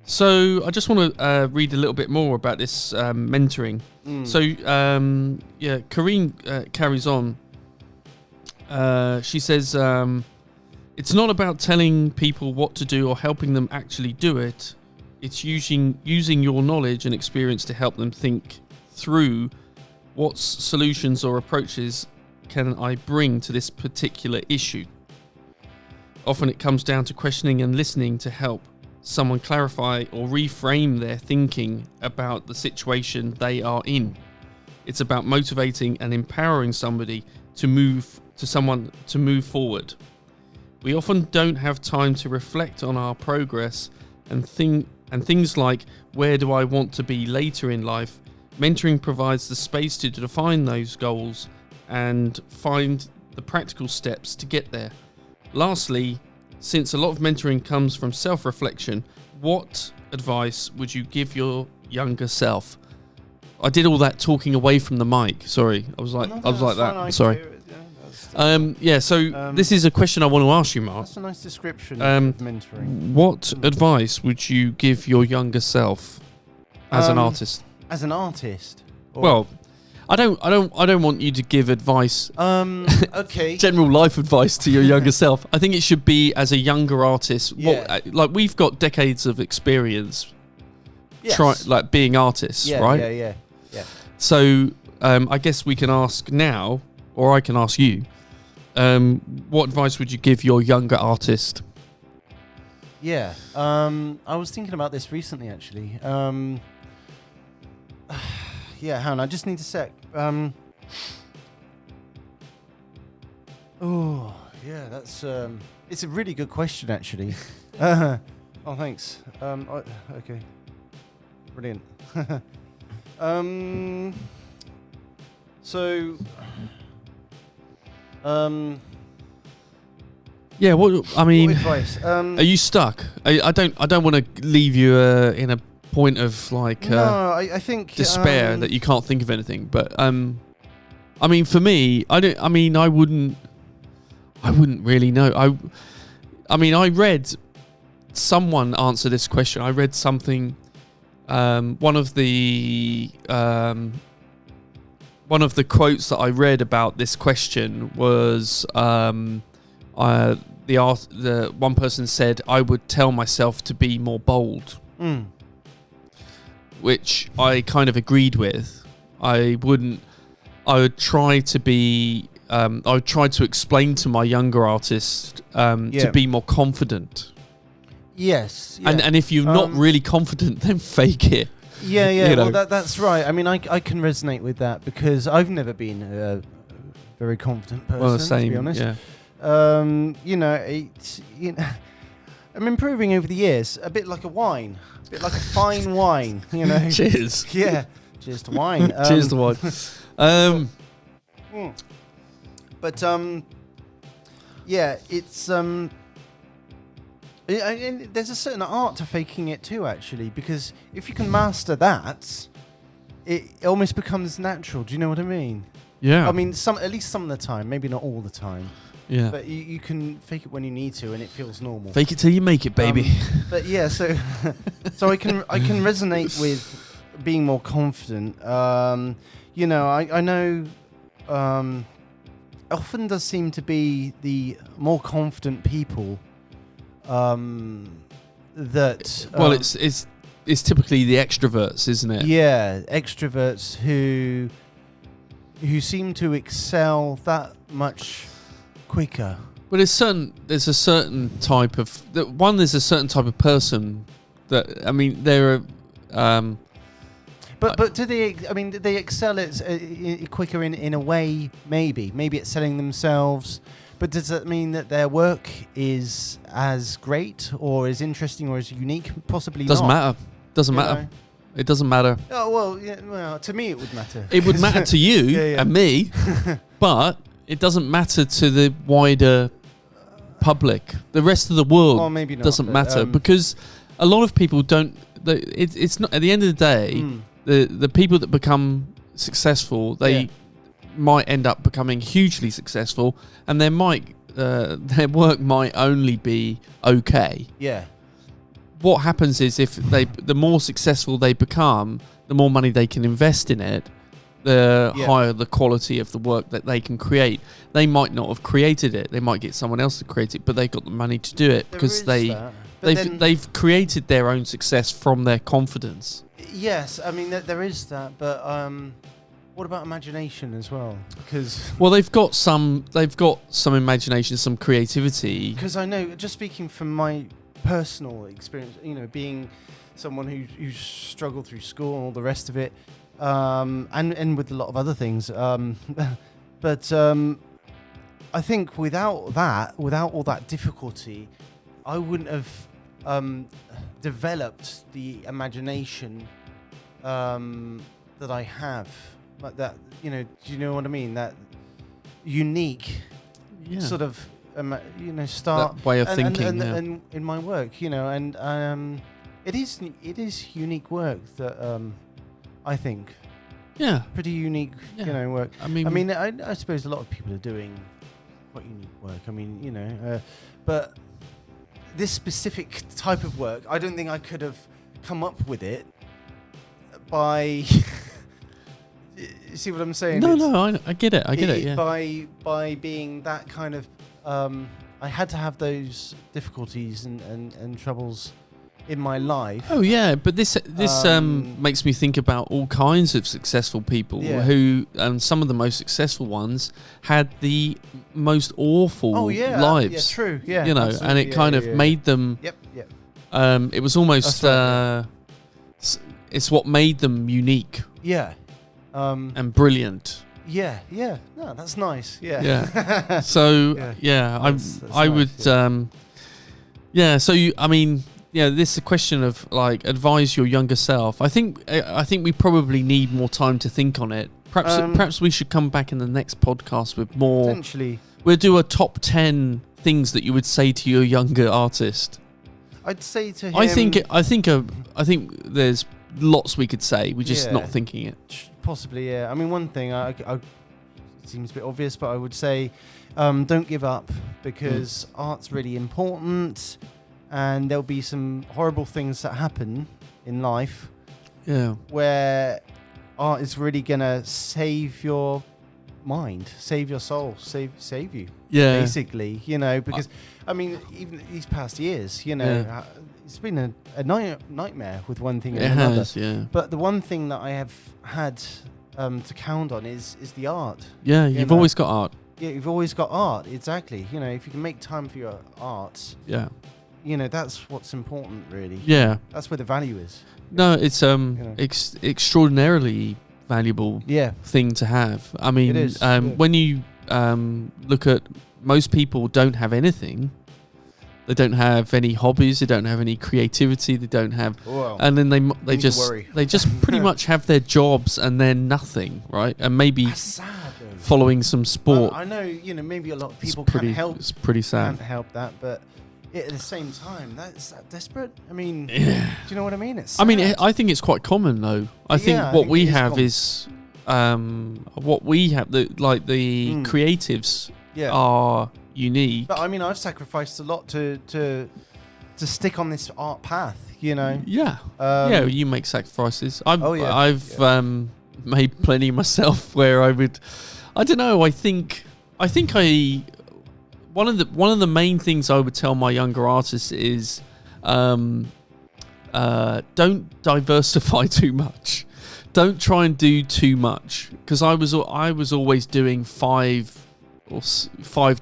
So I just want to read a little bit more about this mentoring. So Corinne carries on. She says, it's not about telling people what to do or helping them actually do it. It's using your knowledge and experience to help them think through what solutions or approaches can I bring to this particular issue. Often it comes down to questioning and listening to help someone clarify or reframe their thinking about the situation they are in. It's about motivating and empowering somebody to move forward. We often don't have time to reflect on our progress and things like, where do I want to be later in life? Mentoring provides the space to define those goals and find the practical steps to get there. Lastly, since a lot of mentoring comes from self-reflection, what advice would you give your younger self? I did all that talking away from the mic. Sorry, I was like that. Sorry. This is a question I want to ask you, Mark. That's a nice description of mentoring. What advice would you give your younger self as an artist? As an artist? Well, I don't want you to give advice. Okay. General life advice to your younger self. I think it should be as a younger artist. Yeah. Like we've got decades of experience. Yes. Being artists, right? Yeah. So I guess we can ask now, or I can ask you. What advice would you give your younger artist? Yeah. I was thinking about this recently, actually. Yeah, hang on, I just need a sec. Oh, yeah, that's... it's a really good question, actually. Oh, thanks. Okay. Brilliant. Yeah, what advice? Are you stuck? I don't want to leave you in a point of like I think despair that you can't think of anything. But I mean, for me, I wouldn't really know. I mean, I read someone answer this question. I read something. One of the quotes that I read about this question was the one person said, "I would tell myself to be more bold," which I kind of agreed with. I would try to be. I would try to explain to my younger artist to be more confident. Yes. Yeah. And if you're not really confident, then fake it. Yeah. You know? Well, that's right. I mean, I can resonate with that because I've never been a very confident person. Well, same. To be honest. Yeah. I'm improving over the years, a bit like a wine, a bit like a fine wine. Cheers. Yeah. Cheers to wine. Cheers to wine. But yeah, it's and there's a certain art to faking it too, actually, because if you can master that, it almost becomes natural. Do you know what I mean? Yeah. I mean, at least some of the time, maybe not all the time. Yeah. But you can fake it when you need to, and it feels normal. Fake it till you make it, baby. But yeah, so I can resonate with being more confident. I know. Often does seem to be the more confident people that. Well, it's typically the extroverts, isn't it? Yeah, extroverts who seem to excel that much quicker. But there's a certain type of person that, I mean, they're But do they? I mean, do they excel at quicker in a way? Maybe it's selling themselves. But does that mean that their work is as great or as interesting or as unique? Possibly doesn't not. matter. Doesn't matter. Know? It doesn't matter. Oh well, yeah. Well, to me it would matter. It would matter to you and me, but it doesn't matter to the wider public. The rest of the world maybe not, doesn't matter because a lot of people don't. It's not at the end of the day. The people that become successful, they might end up becoming hugely successful, and their work might only be okay. Yeah. what happens is the more successful they become, the more money they can invest in it, the higher the quality of the work that they can create. They might not have created it; they might get someone else to create it, but they've got the money to do it because they've created their own success from their confidence. Yes, I mean there is that, but what about imagination as well? Because they've got some imagination, some creativity. Because I know, just speaking from my personal experience, being someone who's struggled through school and all the rest of it, and with a lot of other things, but I think without all that difficulty, I wouldn't have developed the imagination that I have. Like that, do you know what I mean? That unique sort of, start that way of thinking, and in my work, and it is unique work that I think, pretty unique, work. I mean, I suppose a lot of people are doing quite unique work. I mean, but this specific type of work, I don't think I could have come up with it by. You see what I'm saying? No, I get it. Yeah. By being that kind of, I had to have those difficulties and troubles in my life. Oh yeah, but this makes me think about all kinds of successful people who, some of the most successful ones had the most awful lives. Yeah, true. Yeah, and it kind of made them. Yep. It was almost. It's what made them unique. Yeah. And brilliant. Yeah. No, that's nice. Yeah. Yeah. So that's I would. So this is a question of like advise your younger self. I think we probably need more time to think on it. Perhaps we should come back in the next podcast with more. Potentially. We'll do a top 10 things that you would say to your younger artist. I'd say to him. I think there's lots we could say. We're just not thinking it. Possibly, yeah. I mean, one thing it seems a bit obvious, but I would say don't give up, because art's really important, and there'll be some horrible things that happen in life where art is really gonna save your mind, save your soul, save you, basically, because I mean, even these past years, it's been a nightmare with one thing and another. Has, yeah. But the one thing that I have had to count on is the art. Yeah, you've always got art. Yeah, you've always got art, exactly. If you can make time for your art, that's what's important, really. Yeah. That's where the value is. No, it's extraordinarily valuable thing to have. I mean, it is, when you look at most people don't have anything. They don't have any hobbies. They don't have any creativity. They don't have, and then they just pretty much have their jobs and then nothing, right? And maybe following some sport. I know, maybe a lot of people can't help. It's pretty sad. Can't help that, but at the same time, that's that desperate. I mean, do you know what I mean? It's sad. I mean, I think it's quite common though. I think what we have is, what we have the creatives are unique. But I mean, I've sacrificed a lot to stick on this art path, Yeah. You make sacrifices. I've made plenty myself where I don't know. I think one of the main things I would tell my younger artists is, don't diversify too much. Don't try and do too much, because I was always doing five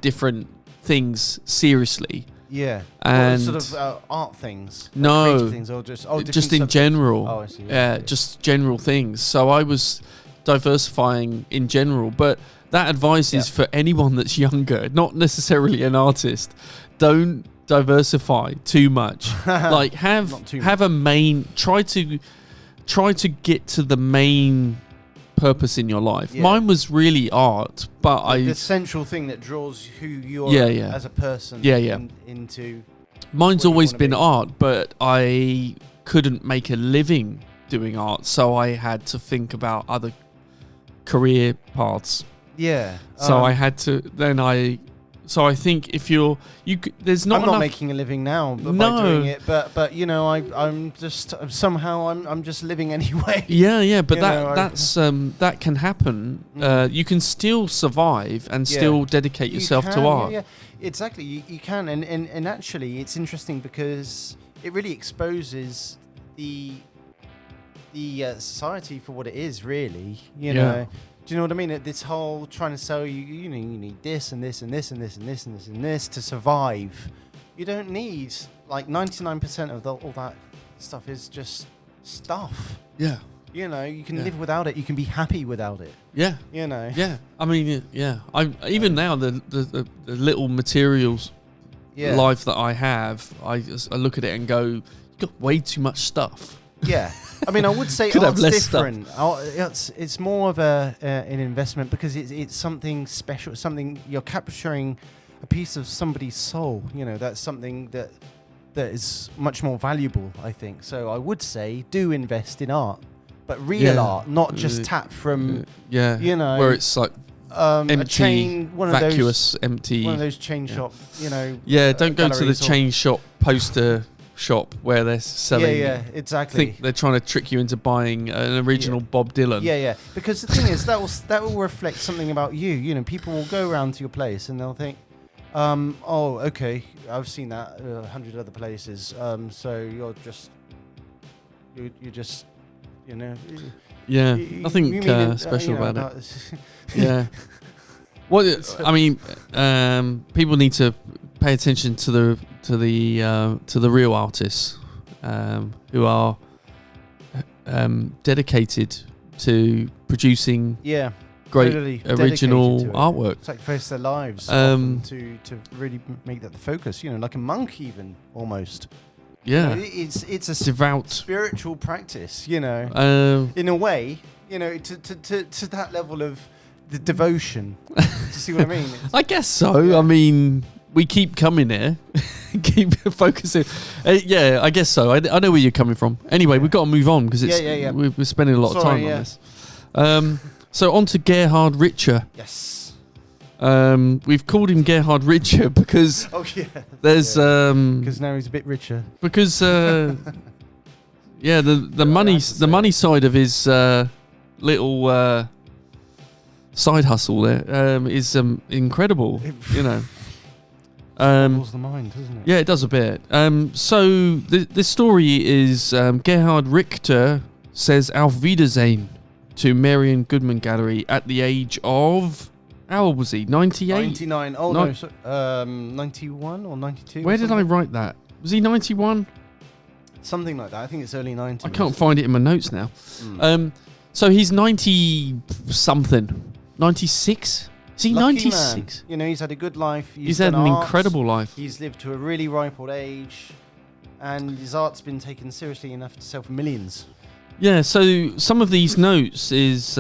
different things seriously. Yeah. And sort of art things. No. Things, or just in general. Oh, I see. Yeah, just general things. So I was diversifying in general, but that advice is for anyone that's younger, not necessarily an artist. Don't diversify too much. Like have a main. Try to get to the main purpose in your life. Mine was really art, but the central thing that draws who you are as a person into. Mine's always been art, but I couldn't make a living doing art, so I had to think about other career paths. Yeah. So I had to. Then I Yeah. I think if there's not I'm enough. not making a living now by No. doing it, but you know, I'm just somehow I'm just living anyway. Yeah, but You know, that can happen. You can still survive and Yeah. still dedicate You yourself can, to art. Yeah, exactly. You can, and actually, it's interesting because it really exposes the society for what it is. Really, you know. Do you know what I mean? This whole trying to sell you, you know, you need this and this and this and this and this and this and this to survive. You don't need, like, 99% of all that stuff is just stuff. Yeah. You know, you can live without it. You can be happy without it. Yeah. You know. Yeah. I mean, yeah. I even now the little materials life that I have, I look at it and go, you got way too much stuff. Yeah. I mean, I would say Could have art's less different. It's more of an investment because it's something special, something you're capturing a piece of somebody's soul. You know, that's something that is much more valuable, I think. So I would say do invest in art, but real art, not just tap from, you know, where it's like empty, a chain, vacuous, empty. One of those chain shop, you know. Yeah, don't go to the galleries chain shop poster shop where they're selling. Yeah, exactly. I think they're trying to trick you into buying an original Bob Dylan. Yeah. Because the thing is, that will reflect something about you. You know, people will go around to your place and they'll think, oh, okay, I've seen that 100 other places. So you're just, you know. Yeah, nothing special about it. Yeah. What I mean, people need to pay attention to the real artists who are dedicated to producing great totally original dedicated to it. artwork. Sacrifice their lives often to really make that the focus. You know, like a monk, even almost. Yeah, You know, it's a devout spiritual practice. You know, in a way. You know, to that level of the devotion. Do you see what I mean? I guess so. Yeah. I mean, we keep coming here, keep focusing. I guess so. I know where you're coming from. Anyway, we've got to move on because we're spending a lot of time on this. So on to Gerhard Richter. Yes. We've called him Gerhard Richter because there's because now he's a bit richer. Because the money side of his little side hustle there is incredible. You know. Boggles the mind, doesn't it? Yeah, it does a bit. So the story is Gerhard Richter says Auf Wiedersehen to Marion Goodman Gallery at the age of, how old was he? 98? 99. Oh, no. So, 91 or 92? Where did I write that? Was he 91? Something like that. I think it's early 90s. I can't find it in my notes now. So he's 90-something. 96? Is he 96? You know, he's had a good life. He's had an incredible life. He's lived to a really ripe old age. And his art's been taken seriously enough to sell for millions. Yeah, so some of these notes is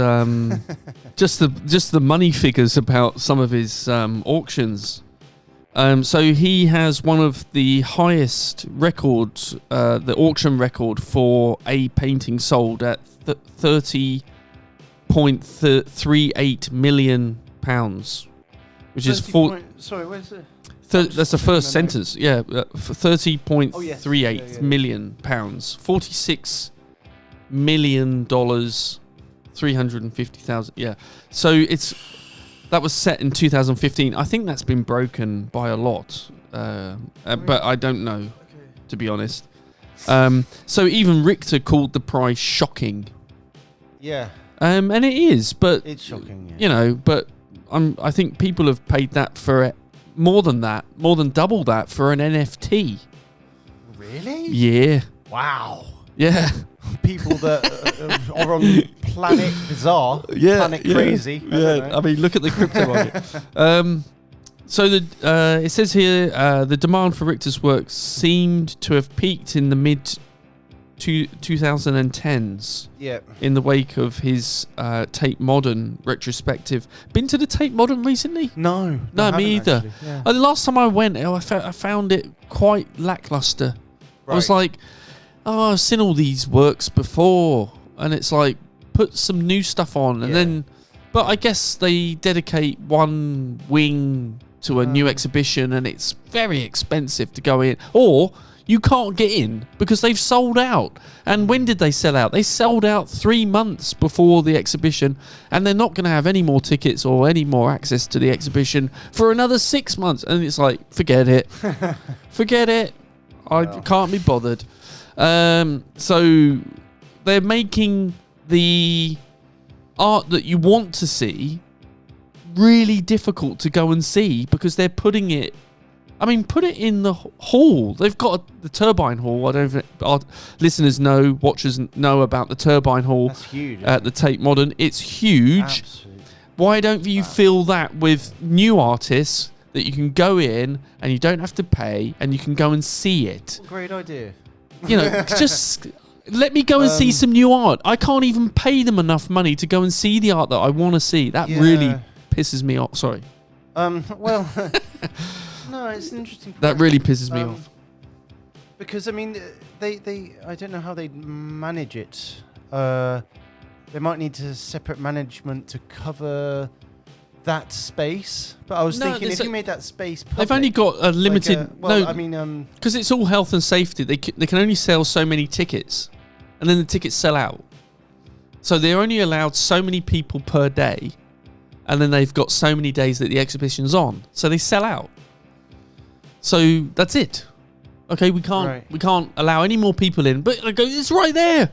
just the money figures about some of his auctions. So he has one of the highest records, the auction record for a painting sold at £30.38 million, which is sorry, where's it? That's the first sentence. Yeah, for 30.38 million pounds, $46 million, 350,000. Yeah, so that was set in 2015. I think that's been broken by a lot, but I don't know, to be honest. So even Richter called the price shocking. Yeah. And it is, but it's shocking. Yeah. You know, but I think people have paid that for it. More than double that for an NFT. Really? Yeah. Wow. Yeah. People that are on Planet Bizarre, Planet Crazy. Yeah. I mean, look at the crypto market. So it says here the demand for Richter's work seemed to have peaked in the mid 2010s. Yeah. In the wake of his Tate Modern retrospective. Been to the Tate Modern recently? No, me either. Yeah. The last time I went, I found it quite lackluster. Right. I was like, I've seen all these works before, and it's like, put some new stuff on, and then. But I guess they dedicate one wing to a new exhibition and it's very expensive to go in, or you can't get in because they've sold out. And when did they sell out? They sold out 3 months before the exhibition, and they're not going to have any more tickets or any more access to the exhibition for another 6 months. And it's like, forget it. Forget it. I can't be bothered. So they're making the art that you want to see really difficult to go and see because they're putting it, put it in the hall. They've got the Turbine Hall. I don't know if our listeners know, watchers know about the Turbine Hall. That's huge. At the Tate Modern. It's huge. Absolutely. Why don't you fill that with new artists that you can go in and you don't have to pay and you can go and see it? Great idea. Just let me go and see some new art. I can't even pay them enough money to go and see the art that I want to see. That really pisses me off. Sorry. Well, no, it's an interesting point. That really pisses me off. Because, they I don't know how they manage it. They might need to separate management to cover that space. But I was thinking, if you made that space public, they've only got a limited... because it's all health and safety. They can only sell so many tickets. And then the tickets sell out. So they're only allowed so many people per day. And then they've got so many days that the exhibition's on. So they sell out. So that's it. Okay, we can't allow any more people in. But I go, it's right there.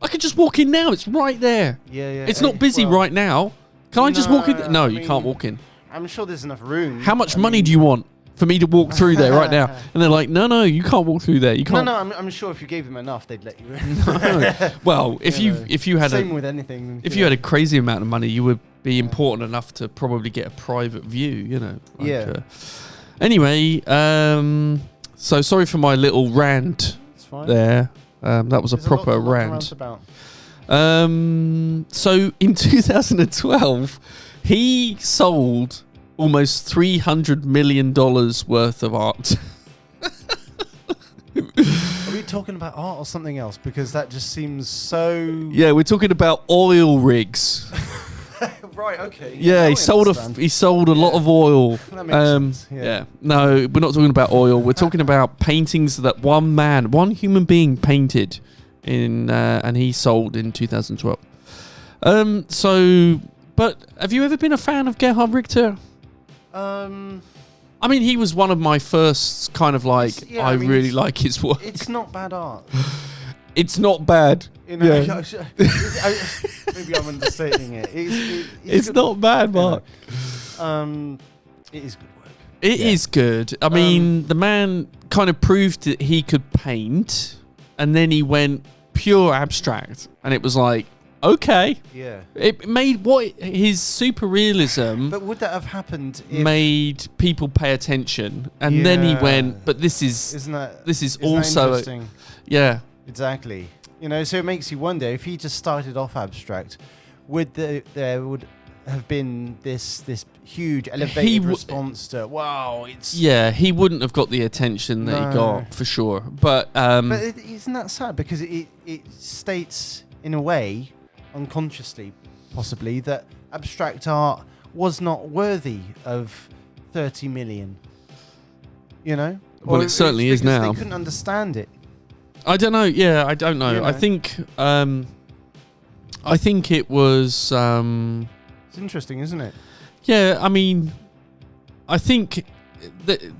I can just walk in now. It's right there. Yeah. It's not busy right now. Can I just walk in? No, you can't walk in. I'm sure there's enough room. How much money do you want for me to walk through there right now? And they're like, no, you can't walk through there. You can't. No, I'm sure if you gave them enough, they'd let you in. No. Well, if you had same with anything. If you had a crazy amount of money, you would be important enough to probably get a private view. Anyway, so sorry for my little rant there. That was a proper rant. So in 2012, he sold almost $300 million worth of art. Are we talking about art or something else? Because that just seems so... Yeah, we're talking about oil rigs. Right, okay. Yeah, he sold a lot of oil. That makes sense. Yeah. No, we're not talking about oil. We're talking about paintings that one human being painted in, and he sold in 2012. But have you ever been a fan of Gerhard Richter? He was one of my first kind of really like his work. It's not bad art. It's not bad. Maybe I'm understating it. It's not bad, Mark. It is good work. It is good. The man kind of proved that he could paint, and then he went pure abstract, and it was like, okay. Yeah. It made his super realism. But would that have happened if made people pay attention, and then he went, but this is also interesting? Yeah. Exactly. So it makes you wonder, if he just started off abstract, there would have been this huge elevated response to, wow, it's... Yeah, he wouldn't have got the attention that he got, for sure. But isn't that sad? Because it states, in a way, unconsciously, possibly, that abstract art was not worthy of 30 million. Well, it certainly is now. They couldn't understand it. I don't know. Yeah, I don't know. I think it was... It's interesting, isn't it? Yeah, I think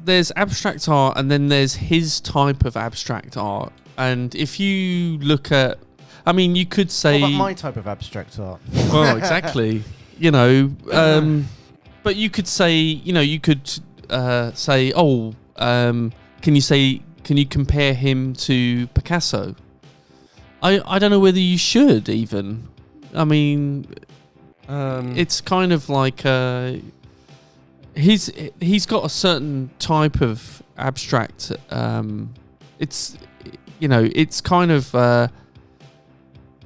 there's abstract art, and then there's his type of abstract art. And if you look at... you could say... What about my type of abstract art? Well, exactly. But you could say, say, can you compare him to Picasso? I don't know whether you should even. It's kind of like he's got a certain type of abstract. It's kind of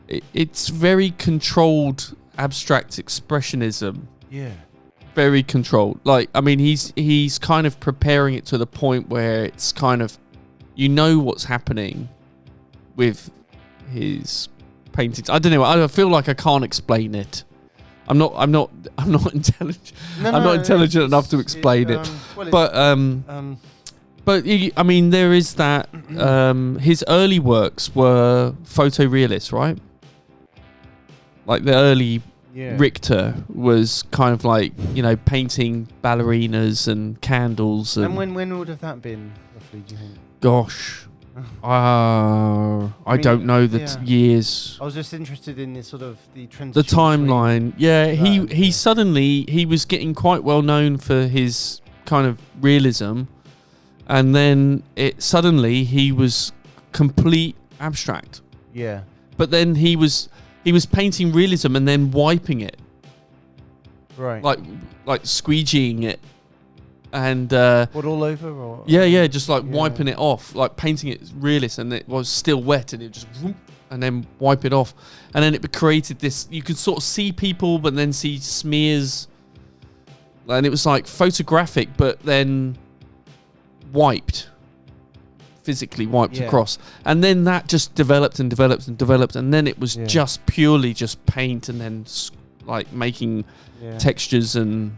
it's very controlled abstract expressionism. Yeah. Very controlled. He's kind of preparing it to the point where it's kind of, what's happening with his paintings. I don't know. I feel like I can't explain it. I'm not intelligent. I'm not intelligent enough to explain it. But I mean, there is that. His early works were photorealists, right? Like the early Richter was kind of like, painting ballerinas and candles. And when would have that been, roughly, do you think? Gosh. I don't know the years. I was just interested in the sort of the transition. The timeline. Yeah, he suddenly, he was getting quite well known for his kind of realism. And then suddenly he was complete abstract. Yeah. But then he was painting realism and then wiping it. Right. Like squeegeeing it. And what, all over? Or just like wiping it off, like painting it realist, and it was still wet, and it just whoop, and then wipe it off, and then it created this. You could sort of see people, but then see smears, and it was like photographic, but then wiped, physically wiped across, and then that just developed and developed and developed, and then it was just purely just paint, and then like making textures and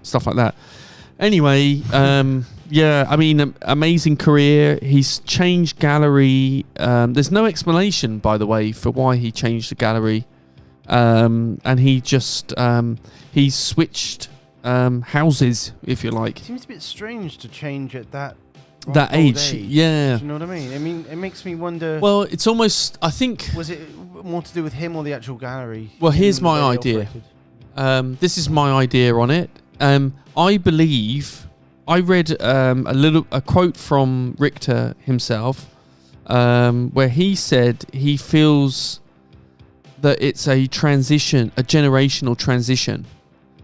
stuff like that. Anyway, I mean, amazing career. He's changed gallery. There's no explanation, by the way, for why he changed the gallery. And he just, he switched houses, if you like. It seems a bit strange to change at that age. Yeah. Do you know what I mean? I mean, it makes me wonder. Well, it's almost, I think. Was it more to do with him or the actual gallery? Well, here's my idea. This is my idea on it. I believe I read a quote from Richter himself, where he said he feels that it's a generational transition.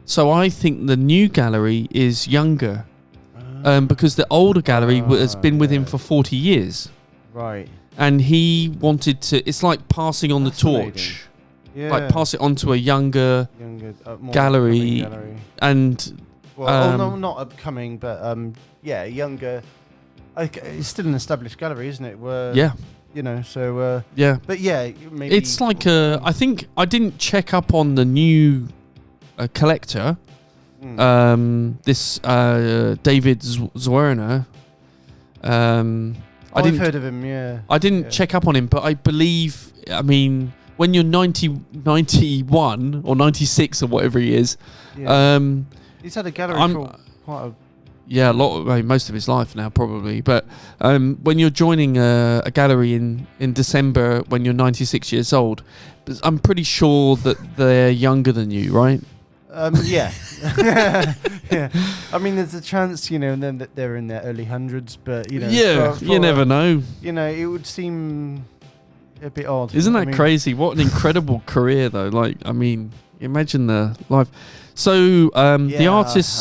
So I think the new gallery is younger, because the older gallery has been with him for 40 years. Right. And he wanted to. It's like passing on the torch. Yeah. Like pass it on to a younger gallery. And no, not upcoming, but younger. It's still an established gallery, isn't it? But maybe it's like I think I didn't check up on the new collector. This David Zwerner. I've heard of him. Yeah, I didn't check up on him, but I believe. I mean, when you're 91 or 96 or whatever he is. He's had a gallery for quite most of his life now, probably. But when you're joining a gallery in December when you're 96 years old, I'm pretty sure that they're younger than you, right? Yeah. I mean, there's a chance, and then that they're in their early hundreds, but you never know. It would seem a bit odd. Isn't that crazy? What an incredible career, though. Like, I mean, imagine the life. So the artist,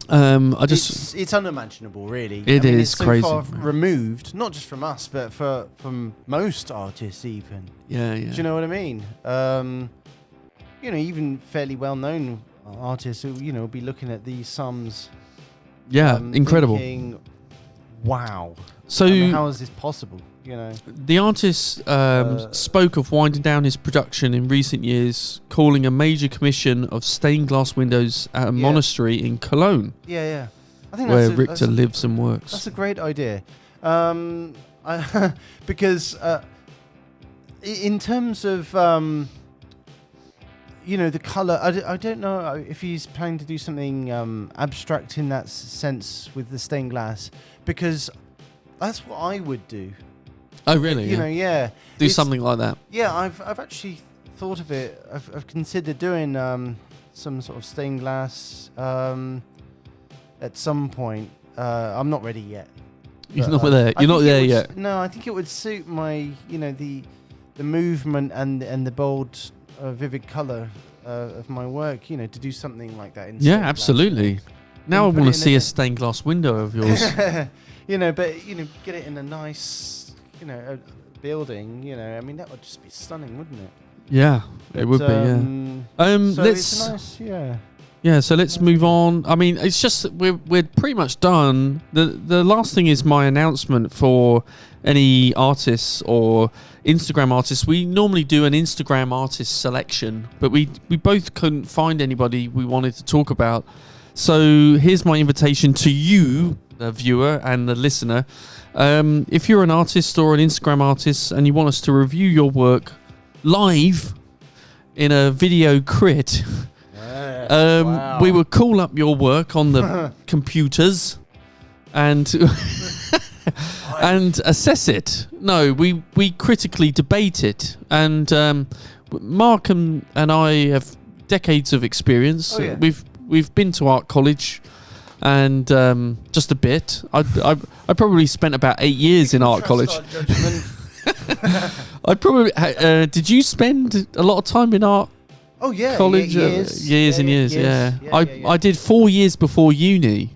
it's unimaginable, really. It is it's so crazy, far removed, not just from us, but from most artists, even. Yeah. Do you know what I mean? Even fairly well-known artists who will be looking at these sums. Yeah, incredible. Thinking, wow. So how is this possible? The artist spoke of winding down his production in recent years, calling a major commission of stained glass windows at a monastery in Cologne. Yeah. I think where Richter lives and works. That's a great idea. Because in terms of the colour, I don't know if he's planning to do something abstract in that sense with the stained glass, because that's what I would do. Oh, really? Do something like that. Yeah, I've actually thought of it. I've considered doing some sort of stained glass at some point. I'm not ready yet. You're not there. You're not there yet. No, I think it would suit my, the movement and the bold, vivid colour of my work. To do something like that. Yeah, absolutely. Now I want to see a stained glass window of yours. But get it in a nice. A building, I mean, that would just be stunning, wouldn't it? Yeah, it would be, yeah. So it's nice, So let's move on. I mean, it's just that we're pretty much done. The last thing is my announcement for any artists or Instagram artists. We normally do an Instagram artist selection, but we both couldn't find anybody we wanted to talk about. So here's my invitation to you, the viewer and the listener. If you're an artist or an Instagram artist and you want us to review your work live in a video crit, we will call up your work on the computers and and assess it. No, we critically debate it. And Mark and I have decades of experience. Oh, yeah. We've been to art college, and just a bit. I probably spent about 8 years in art college. I probably did. You spend a lot of time in art? Oh yeah, college, years and years. Yeah. I did 4 years before uni.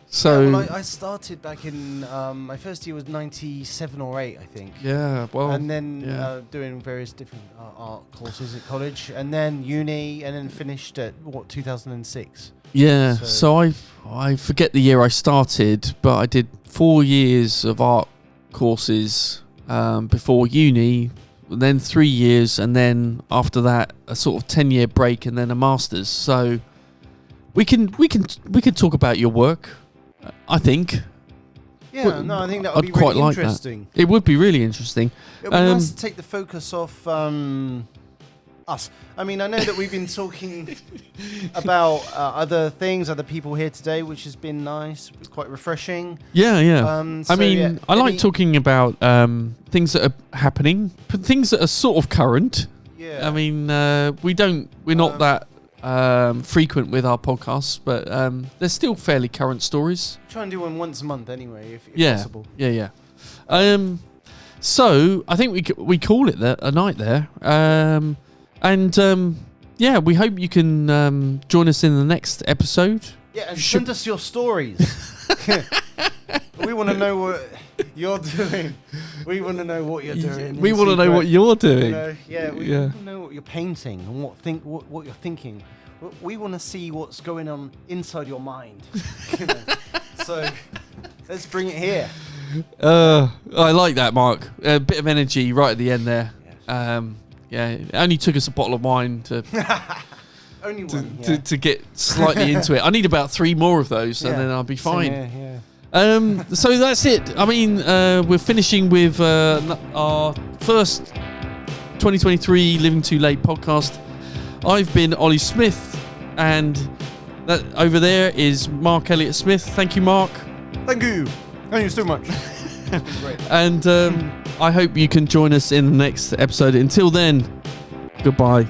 So I started back in my first year was 97 or 8, I think. Yeah, well, and then doing various different art courses at college, and then uni, and then finished at 2006. Yeah. So I forget the year I started, but I did 4 years of art courses before uni. Then 3 years, and then after that a sort of 10-year break, and then a master's. So we can talk about your work, I think. Yeah, Well, no, I think that would I'd be quite really like interesting. That. It would be really interesting. It would be nice to take the focus off us. I mean, I know that we've been talking about other things, other people here today, which has been nice, quite refreshing. Yeah. So, I mean, I like talking about things that are happening, things that are sort of current. Yeah. I mean, we're not that frequent with our podcasts, but they're still fairly current stories. Try and do one once a month anyway, if possible. Yeah. So I think we call it a night there. We hope you can join us in the next episode. Yeah, and send us your stories. We want to know what you're doing. We want to know what you're doing. We want to know what you're doing. We want to know what you're painting and what you're thinking. We want to see what's going on inside your mind. So let's bring it here. I like that, Mark. A bit of energy right at the end there. Yes. It only took us a bottle of wine to only one, to get slightly into it. I need about 3 more of those, and then I'll be fine. So that's it. I mean, we're finishing with our first 2023 Living Too Late podcast. I've been Ollie Smith, and that over there is Mark Elliott Smith. Thank you, Mark. Thank you. Thank you so much. Great. And I hope you can join us in the next episode. Until then, goodbye.